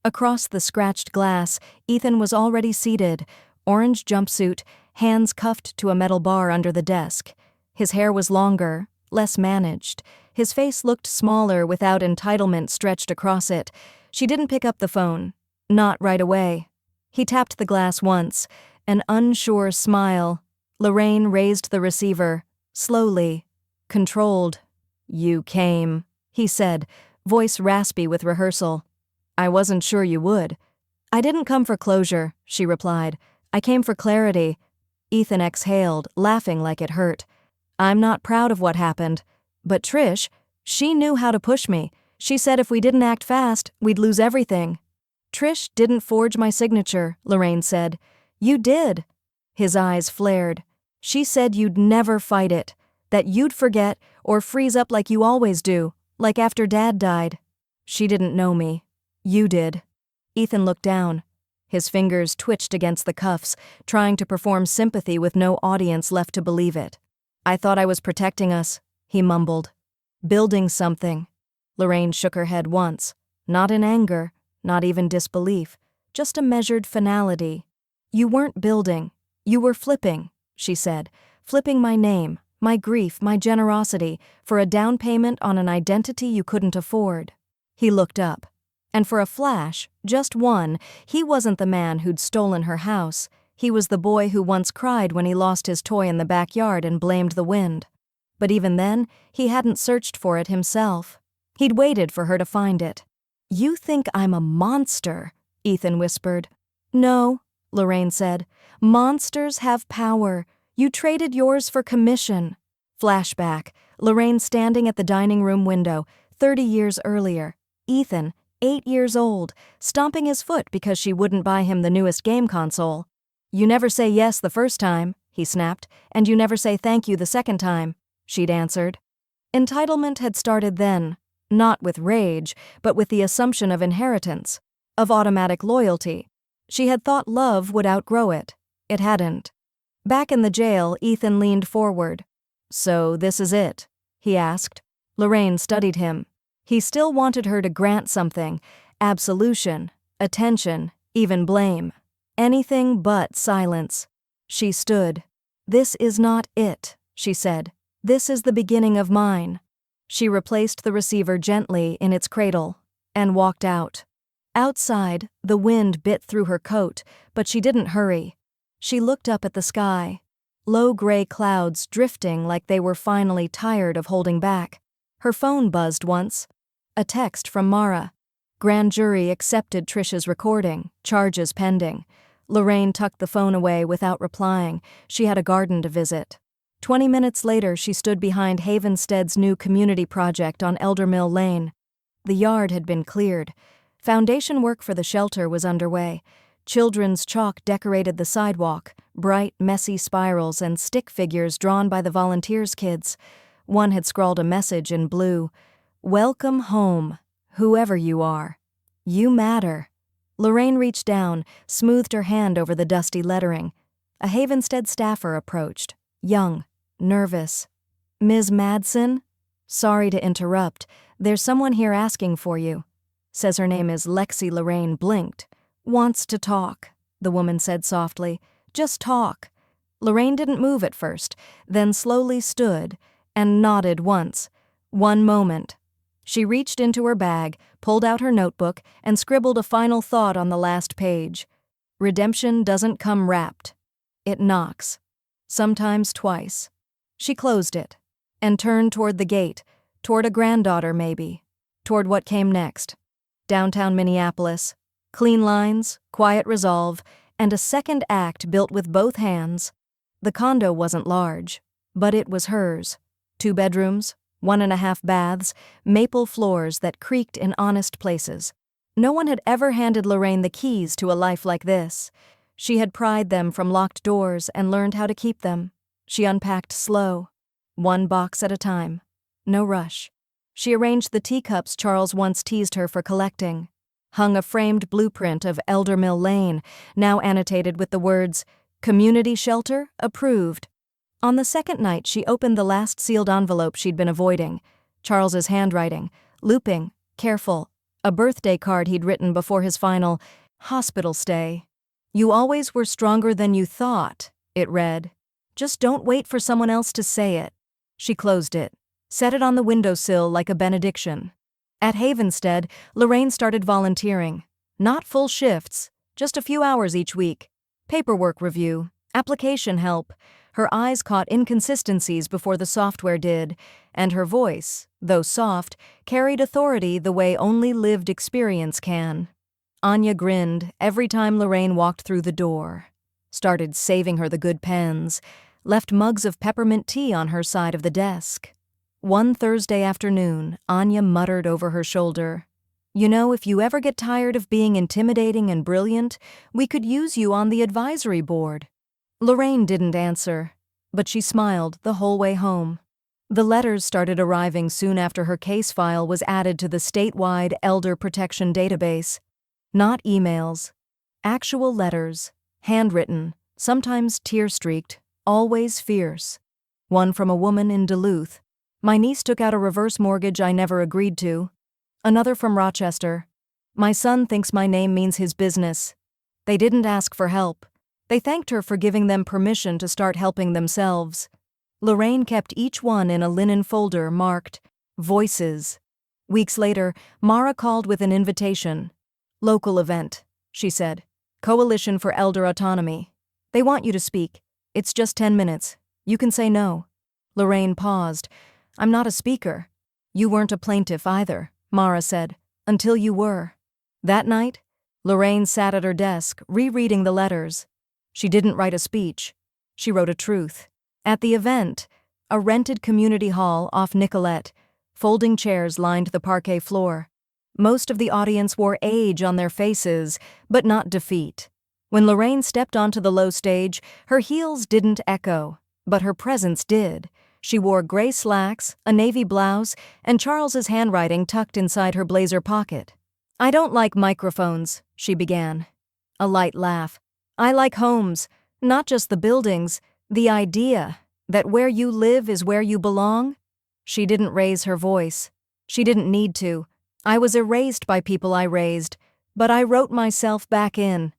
Across the scratched glass, Ethan was already seated, orange jumpsuit, hands cuffed to a metal bar under the desk. His hair was longer, less managed. His face looked smaller without entitlement stretched across it. She didn't pick up the phone. Not right away. He tapped the glass once, an unsure smile. Lorraine raised the receiver, slowly, controlled. "You came," he said, voice raspy with rehearsal. "I wasn't sure you would." "I didn't come for closure," she replied. "I came for clarity." Ethan exhaled, laughing like it hurt. "I'm not proud of what happened. But Trish, she knew how to push me. She said if we didn't act fast, we'd lose everything." "Trish didn't forge my signature," Lorraine said. "You did." His eyes flared. "She said you'd never fight it, that you'd forget or freeze up like you always do, like after Dad died." "She didn't know me. You did." Ethan looked down. His fingers twitched against the cuffs, trying to perform sympathy with no audience left to believe it. "I thought I was protecting us," he mumbled. "Building something." Lorraine shook her head once, not in anger, not even disbelief, just a measured finality. "You weren't building. You were flipping," she said. "Flipping my name, my grief, my generosity, for a down payment on an identity you couldn't afford." He looked up. And for a flash, just one, he wasn't the man who'd stolen her house. He was the boy who once cried when he lost his toy in the backyard and blamed the wind. But even then, he hadn't searched for it himself. He'd waited for her to find it. "You think I'm a monster," Ethan whispered. No, Lorraine said. Monsters have power. You traded yours for commission. Flashback. Lorraine standing at the dining room window, 30 years earlier. Ethan, 8 years old, stomping his foot because she wouldn't buy him the newest game console. You never say yes the first time, he snapped, and you never say thank you the second time, she'd answered. Entitlement had started then, not with rage, but with the assumption of inheritance, of automatic loyalty. She had thought love would outgrow it. It hadn't. Back in the jail, Ethan leaned forward. So this is it? He asked. Lorraine studied him. He still wanted her to grant something, absolution, attention, even blame. Anything but silence. She stood. This is not it, she said. This is the beginning of mine. She replaced the receiver gently in its cradle and walked out. Outside, the wind bit through her coat, but she didn't hurry. She looked up at the sky. Low gray clouds drifting like they were finally tired of holding back. Her phone buzzed once. A text from Mara. Grand jury accepted Trish's recording, charges pending. Lorraine tucked the phone away without replying. She had a garden to visit. 20 minutes later, she stood behind Havenstead's new community project on Elder Mill Lane. The yard had been cleared. Foundation work for the shelter was underway. Children's chalk decorated the sidewalk, bright, messy spirals and stick figures drawn by the volunteers' kids. One had scrawled a message in blue. Welcome home, whoever you are. You matter. Lorraine reached down, smoothed her hand over the dusty lettering. A Havenstead staffer approached, young, nervous. Ms. Madsen? Sorry to interrupt. There's someone here asking for you. Says her name is Lexi. Lorraine blinked. Wants to talk, the woman said softly. Just talk. Lorraine didn't move at first, then slowly stood and nodded once. One moment. She reached into her bag, pulled out her notebook, and scribbled a final thought on the last page. Redemption doesn't come wrapped. It knocks. Sometimes twice. She closed it and turned toward the gate, toward a granddaughter maybe, toward what came next. Downtown Minneapolis. Clean lines, quiet resolve, and a second act built with both hands. The condo wasn't large, but it was hers. 2 bedrooms, 1.5 baths, maple floors that creaked in honest places. No one had ever handed Lorraine the keys to a life like this. She had pried them from locked doors and learned how to keep them. She unpacked slow, 1 box at a time. No rush. She arranged the teacups Charles once teased her for collecting. Hung a framed blueprint of Elder Mill Lane, now annotated with the words, Community Shelter, Approved. On the second night, she opened the last sealed envelope she'd been avoiding. Charles's handwriting, looping, careful, a birthday card he'd written before his final hospital stay. You always were stronger than you thought, it read. Just don't wait for someone else to say it. She closed it, set it on the windowsill like a benediction. At Havenstead, Lorraine started volunteering. Not full shifts, just a few hours each week. Paperwork review, application help. Her eyes caught inconsistencies before the software did, and her voice, though soft, carried authority the way only lived experience can. Anya grinned every time Lorraine walked through the door. Started saving her the good pens. Left mugs of peppermint tea on her side of the desk. One Thursday afternoon, Anya muttered over her shoulder, You know, if you ever get tired of being intimidating and brilliant, we could use you on the advisory board. Lorraine didn't answer, but she smiled the whole way home. The letters started arriving soon after her case file was added to the statewide elder protection database. Not emails. Actual letters, handwritten, sometimes tear-streaked, always fierce. One from a woman in Duluth. My niece took out a reverse mortgage I never agreed to. Another from Rochester. My son thinks my name means his business. They didn't ask for help. They thanked her for giving them permission to start helping themselves. Lorraine kept each one in a linen folder marked Voices. Weeks later, Mara called with an invitation. Local event, she said. Coalition for Elder Autonomy. They want you to speak. It's just 10 minutes. You can say no. Lorraine paused. I'm not a speaker. You weren't a plaintiff either, Mara said, until you were. That night, Lorraine sat at her desk, rereading the letters. She didn't write a speech. She wrote a truth. At the event, a rented community hall off Nicolette, folding chairs lined the parquet floor. Most of the audience wore age on their faces, but not defeat. When Lorraine stepped onto the low stage, her heels didn't echo, but her presence did. She wore gray slacks, a navy blouse, and Charles's handwriting tucked inside her blazer pocket. "I don't like microphones," she began. A light laugh. "I like homes, not just the buildings, the idea that where you live is where you belong." She didn't raise her voice. She didn't need to. "I was erased by people I raised, but I wrote myself back in."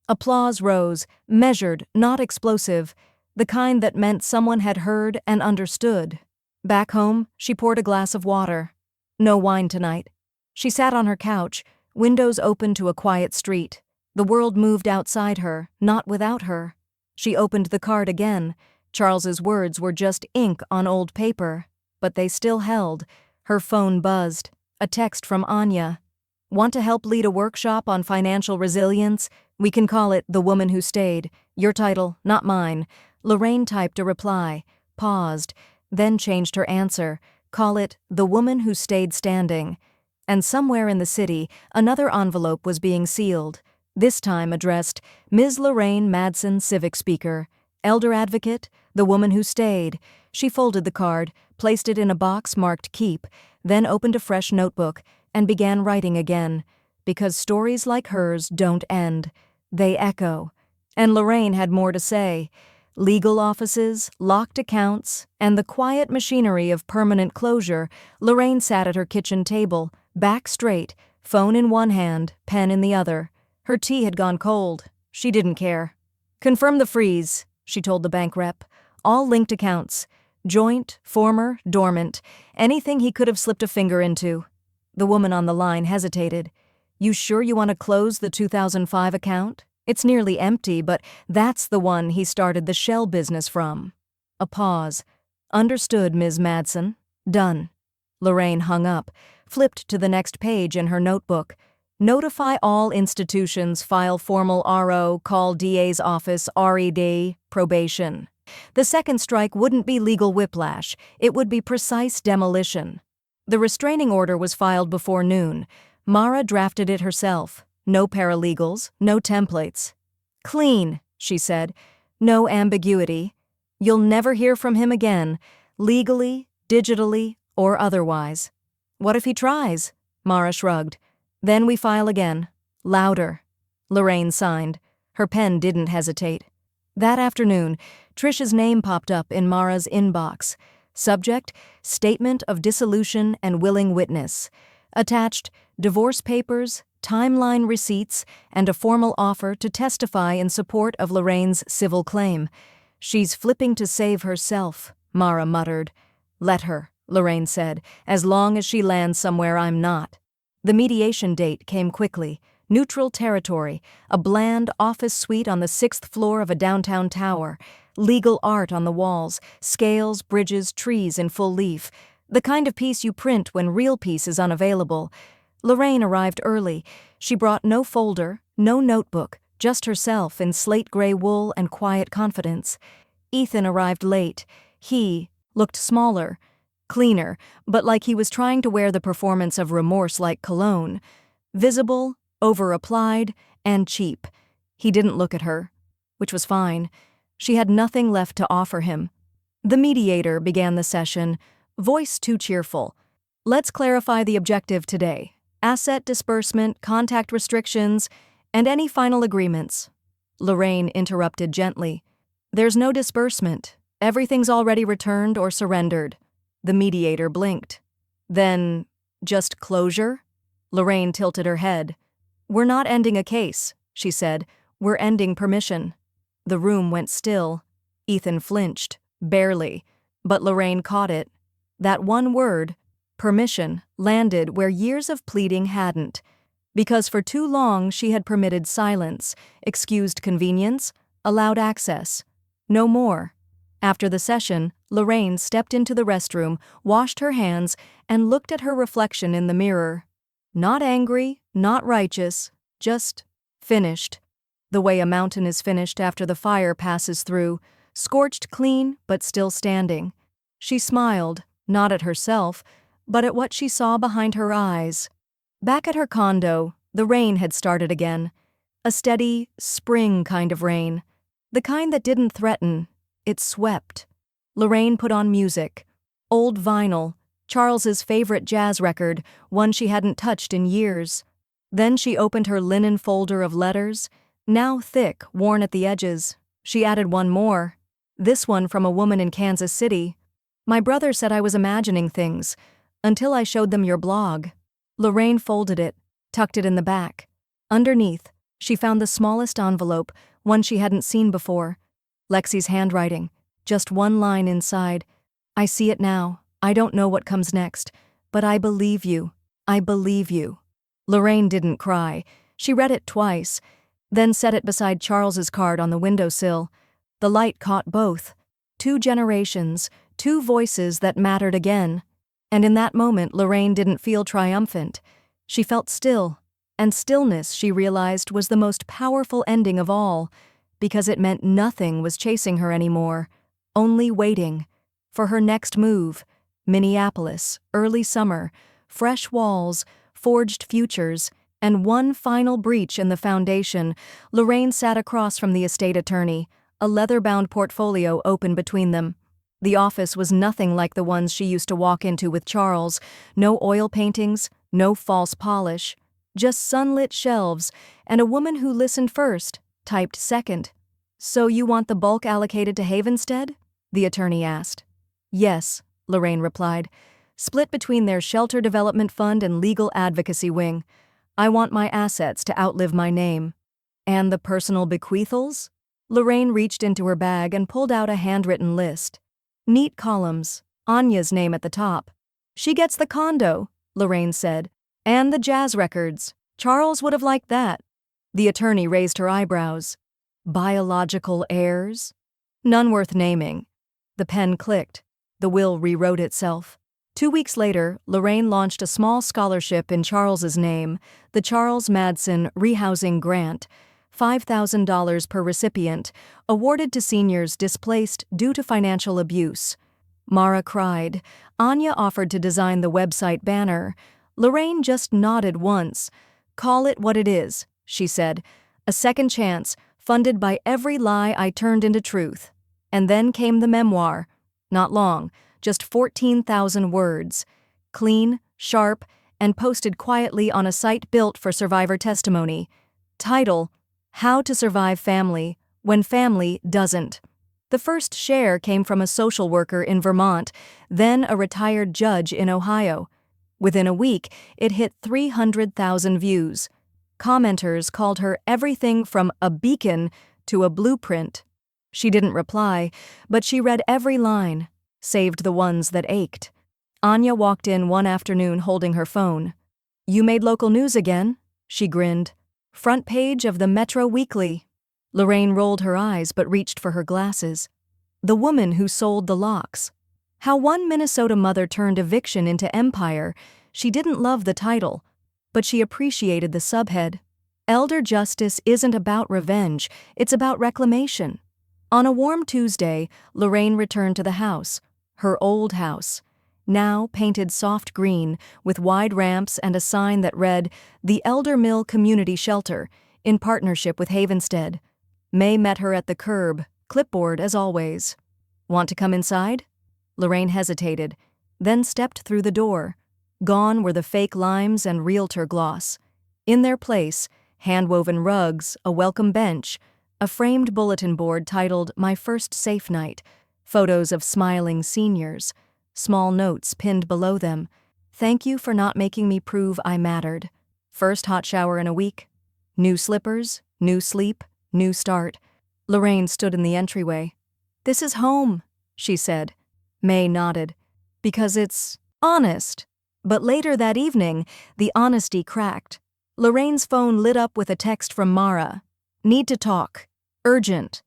Applause rose, measured, not explosive, the kind that meant someone had heard and understood. Back home, she poured a glass of water. No wine tonight. She sat on her couch, windows open to a quiet street. The world moved outside her, not without her. She opened the card again. Charles's words were just ink on old paper, but they still held. Her phone buzzed. A text from Anya. "Want to help lead a workshop on financial resilience? We can call it The Woman Who Stayed. Your title, not mine." Lorraine typed a reply, paused, then changed her answer. "Call it The Woman Who Stayed Standing." And somewhere in the city, another envelope was being sealed, this time addressed Ms. Lorraine Madsen, civic speaker, elder advocate, the woman who stayed. She folded the card, placed it in a box marked Keep, then opened a fresh notebook and began writing again, because stories like hers don't end. They echo. And Lorraine had more to say. Legal offices, locked accounts, and the quiet machinery of permanent closure. Lorraine sat at her kitchen table, back straight, phone in one hand, pen in the other. Her tea had gone cold. She didn't care. "Confirm the freeze," she told the bank rep. "All linked accounts. Joint, former, dormant, anything he could have slipped a finger into." The woman on the line hesitated. "You sure you want to close the 2005 account? It's nearly empty, but that's the one he started the shell business from." A pause. "Understood, Ms. Madsen. Done." Lorraine hung up, flipped to the next page in her notebook. "Notify all institutions, file formal RO, call DA's office, RED, probation." The second strike wouldn't be legal whiplash, it would be precise demolition. The restraining order was filed before noon. Mara drafted it herself. No paralegals, no templates. "Clean," she said. "No ambiguity. You'll never hear from him again, legally, digitally, or otherwise." "What if he tries?" Mara shrugged. "Then we file again. Louder." Lorraine signed. Her pen didn't hesitate. That afternoon, Trish's name popped up in Mara's inbox. Subject, Statement of Dissolution and Willing Witness. Attached, divorce papers, timeline receipts, and a formal offer to testify in support of Lorraine's civil claim. "She's flipping to save herself," Mara muttered. "Let her," Lorraine said, "as long as she lands somewhere I'm not." The mediation date came quickly. Neutral territory, a bland office suite on the 6th floor of a downtown tower, legal art on the walls, scales, bridges, trees in full leaf, the kind of piece you print when real peace is unavailable. Lorraine arrived early. She brought no folder, no notebook, just herself in slate gray wool and quiet confidence. Ethan arrived late. He looked smaller, cleaner, but like he was trying to wear the performance of remorse like cologne. Visible, over-applied, and cheap. He didn't look at her, which was fine. She had nothing left to offer him. The mediator began the session, voice too cheerful. "Let's clarify the objective today. Asset disbursement, contact restrictions, and any final agreements." Lorraine interrupted gently. "There's no disbursement. Everything's already returned or surrendered." The mediator blinked. "Then, just closure?" Lorraine tilted her head. "We're not ending a case," she said. "We're ending permission." The room went still. Ethan flinched, barely, but Lorraine caught it. That one word, permission, landed where years of pleading hadn't. Because for too long she had permitted silence, excused convenience, allowed access. No more. After the session, Lorraine stepped into the restroom, washed her hands, and looked at her reflection in the mirror. Not angry, not righteous, just Finished. The way a mountain is finished after the fire passes through, scorched clean but still standing. She smiled, not at herself, but at what she saw behind her eyes. Back at her condo, the rain had started again. A steady, spring kind of rain. The kind that didn't threaten, it swept. Lorraine put on music. Old vinyl, Charles's favorite jazz record, one she hadn't touched in years. Then she opened her linen folder of letters, now thick, worn at the edges. She added one more. This one from a woman in Kansas City. My brother said I was imagining things, until I showed them your blog. Lorraine folded it, tucked it in the back. Underneath, she found the smallest envelope, one she hadn't seen before. Lexi's handwriting, just one line inside. I see it now. I don't know what comes next, but I believe you. I believe you. Lorraine didn't cry. She read it twice, then set it beside Charles's card on the windowsill. The light caught both. 2 generations, 2 voices that mattered again. And in that moment, Lorraine didn't feel triumphant. She felt still, and stillness, she realized, was the most powerful ending of all, because it meant nothing was chasing her anymore, only waiting for her next move. Minneapolis, early summer, fresh walls, forged futures, and one final breach in the foundation. Lorraine sat across from the estate attorney, a leather-bound portfolio open between them. The office was nothing like the ones she used to walk into with Charles. No oil paintings, no false polish, just sunlit shelves, and a woman who listened first, typed second. So you want the bulk allocated to Havenstead? The attorney asked. Yes, Lorraine replied. Split between their shelter development fund and legal advocacy wing. I want my assets to outlive my name. And the personal bequeathals? Lorraine reached into her bag and pulled out a handwritten list. Neat columns, Anya's name at the top. She gets the condo, Lorraine said. And the jazz records. Charles would have liked that. The attorney raised her eyebrows. Biological heirs? None worth naming. The pen clicked. The will rewrote itself. 2 weeks later, Lorraine launched a small scholarship in Charles's name, the Charles Madsen Rehousing Grant, $5,000 per recipient, awarded to seniors displaced due to financial abuse. Mara cried. Anya offered to design the website banner. Lorraine just nodded once. Call it what it is, she said. A second chance, funded by every lie I turned into truth. And then came the memoir. Not long, just 14,000 words. Clean, sharp, and posted quietly on a site built for survivor testimony. Title: How to Survive Family When Family Doesn't. The first share came from a social worker in Vermont, then a retired judge in Ohio. Within a week, it hit 300,000 views. Commenters called her everything from a beacon to a blueprint. She didn't reply, but she read every line, saved the ones that ached. Anya walked in one afternoon holding her phone. You made local news again, she grinned. Front page of the Metro Weekly. Lorraine rolled her eyes but reached for her glasses. The woman who sold the locks. How one Minnesota mother turned eviction into empire. She didn't love the title, but she appreciated the subhead. Elder justice isn't about revenge, it's about reclamation. On a warm Tuesday, Lorraine returned to the house, her old house, now painted soft green with wide ramps and a sign that read, The Elder Mill Community Shelter, in partnership with Havenstead. May met her at the curb, clipboard as always. Want to come inside? Lorraine hesitated, then stepped through the door. Gone were the fake limes and realtor gloss. In their place, hand-woven rugs, a welcome bench, a framed bulletin board titled My First Safe Night, photos of smiling seniors, small notes pinned below them. Thank you for not making me prove I mattered. First hot shower in a week. New slippers, new sleep, new start. Lorraine stood in the entryway. This is home, she said. May nodded. Because it's honest. But later that evening, the honesty cracked. Lorraine's phone lit up with a text from Mara. Need to talk. Urgent.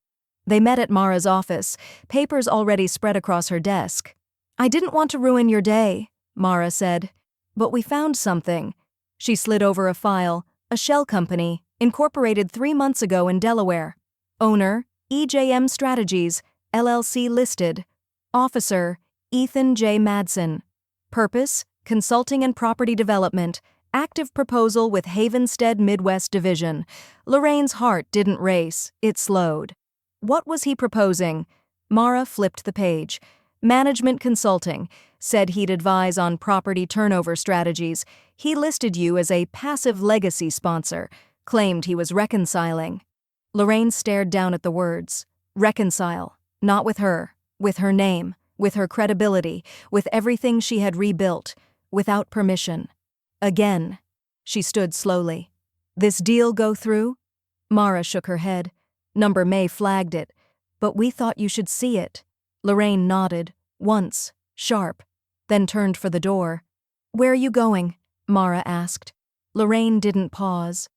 They met at Mara's office, papers already spread across her desk. I didn't want to ruin your day, Mara said. But we found something. She slid over a file, a shell company, Incorporated 3 months ago in Delaware. Owner, EJM Strategies, LLC listed. Officer, Ethan J. Madsen. Purpose, consulting and property development. Active proposal with Havenstead Midwest Division. Lorraine's heart didn't race, it slowed. What was he proposing? Mara flipped the page. Management consulting. Said he'd advise on property turnover strategies. He listed you as a passive legacy sponsor. Claimed he was reconciling. Lorraine stared down at the words. Reconcile. Not with her. With her name. With her credibility. With everything she had rebuilt. Without permission. Again. She stood slowly. This deal go through? Mara shook her head. Number May flagged it. But we thought you should see it. Lorraine nodded. Once. Sharp. Then turned for the door. Where are you going? Mara asked. Lorraine didn't pause.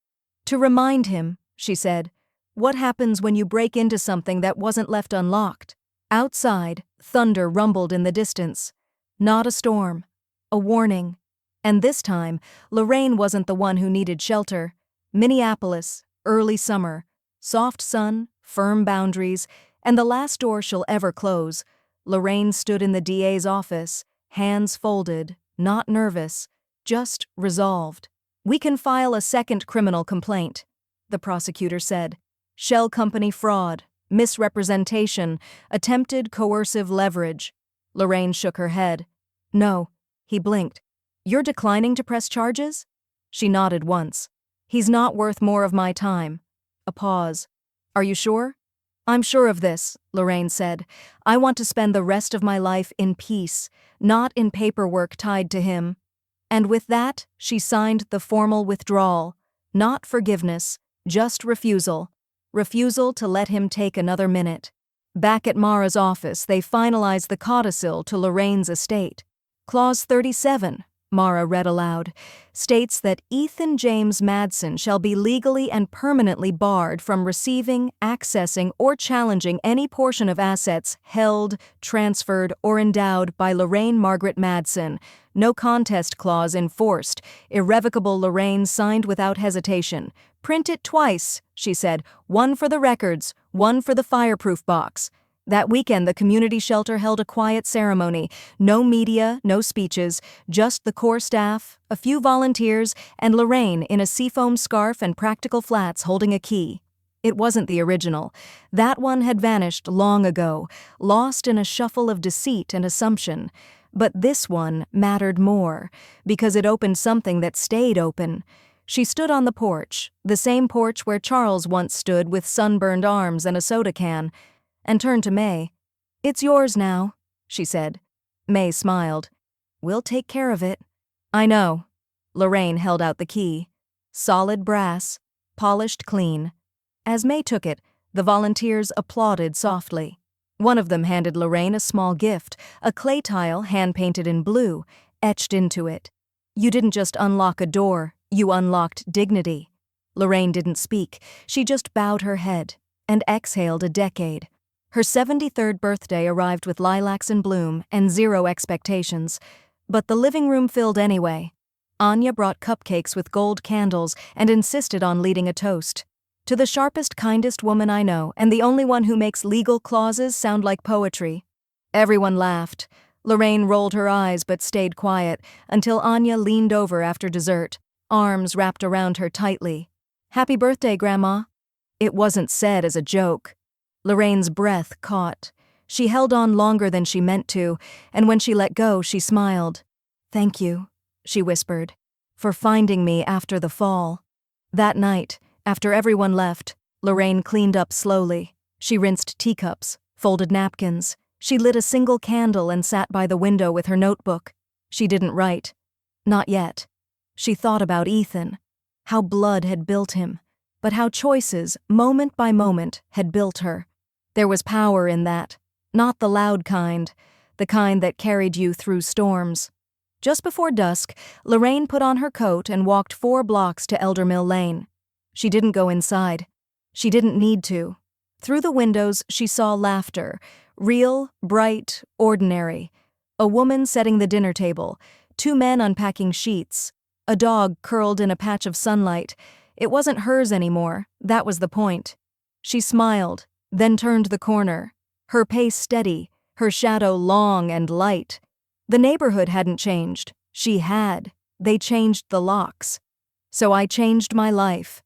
To remind him, she said. What happens when you break into something that wasn't left unlocked? Outside, thunder rumbled in the distance. Not a storm. A warning. And this time, Lorraine wasn't the one who needed shelter. Minneapolis, early summer, soft sun, firm boundaries, and the last door she'll ever close. Lorraine stood in the DA's office, hands folded, not nervous, just resolved. We can file a second criminal complaint, the prosecutor said. Shell company fraud, misrepresentation, attempted coercive leverage. Lorraine shook her head. No, he blinked. You're declining to press charges? She nodded once. He's not worth more of my time. A pause. Are you sure? I'm sure of this, Lorraine said. I want to spend the rest of my life in peace, not in paperwork tied to him. And with that, she signed the formal withdrawal. Not forgiveness, just refusal. Refusal to let him take another minute. Back at Mara's office, they finalized the codicil to Lorraine's estate. Clause 37, Mara read aloud, states that Ethan James Madsen shall be legally and permanently barred from receiving, accessing, or challenging any portion of assets held, transferred, or endowed by Lorraine Margaret Madsen. No contest clause enforced. Irrevocable. Lorraine signed without hesitation. Print it twice, she said. One for the records, one for the fireproof box. That weekend, the community shelter held a quiet ceremony. No media, no speeches, just the core staff, a few volunteers, and Lorraine in a seafoam scarf and practical flats holding a key. It wasn't the original. That one had vanished long ago, lost in a shuffle of deceit and assumption. But this one mattered more, because it opened something that stayed open. She stood on the porch, the same porch where Charles once stood with sunburned arms and a soda can, and turned to May. It's yours now, she said. May smiled. We'll take care of it. I know. Lorraine held out the key. Solid brass, polished clean. As May took it, the volunteers applauded softly. One of them handed Lorraine a small gift, a clay tile hand-painted in blue, etched into it. You didn't just unlock a door, you unlocked dignity. Lorraine didn't speak. She just bowed her head and exhaled a decade. Her 73rd birthday arrived with lilacs in bloom and zero expectations, but the living room filled anyway. Anya brought cupcakes with gold candles and insisted on leading a toast. To the sharpest, kindest woman I know, and the only one who makes legal clauses sound like poetry. Everyone laughed. Lorraine rolled her eyes but stayed quiet until Anya leaned over after dessert, arms wrapped around her tightly. Happy birthday, Grandma. It wasn't said as a joke. Lorraine's breath caught. She held on longer than she meant to, and when she let go, she smiled. Thank you, she whispered, for finding me after the fall. That night, after everyone left, Lorraine cleaned up slowly. She rinsed teacups, folded napkins. She lit a single candle and sat by the window with her notebook. She didn't write. Not yet. She thought about Ethan, how blood had built him, but how choices, moment by moment, had built her. There was power in that, not the loud kind, the kind that carried you through storms. Just before dusk, Lorraine put on her coat and walked 4 blocks to Elder Mill Lane. She didn't go inside. She didn't need to. Through the windows, she saw laughter, real, bright, ordinary. A woman setting the dinner table, 2 men unpacking sheets, a dog curled in a patch of sunlight, It wasn't hers anymore, that was the point. She smiled, then turned the corner, her pace steady, her shadow long and light. The neighborhood hadn't changed. She had. They changed the locks. So I changed my life.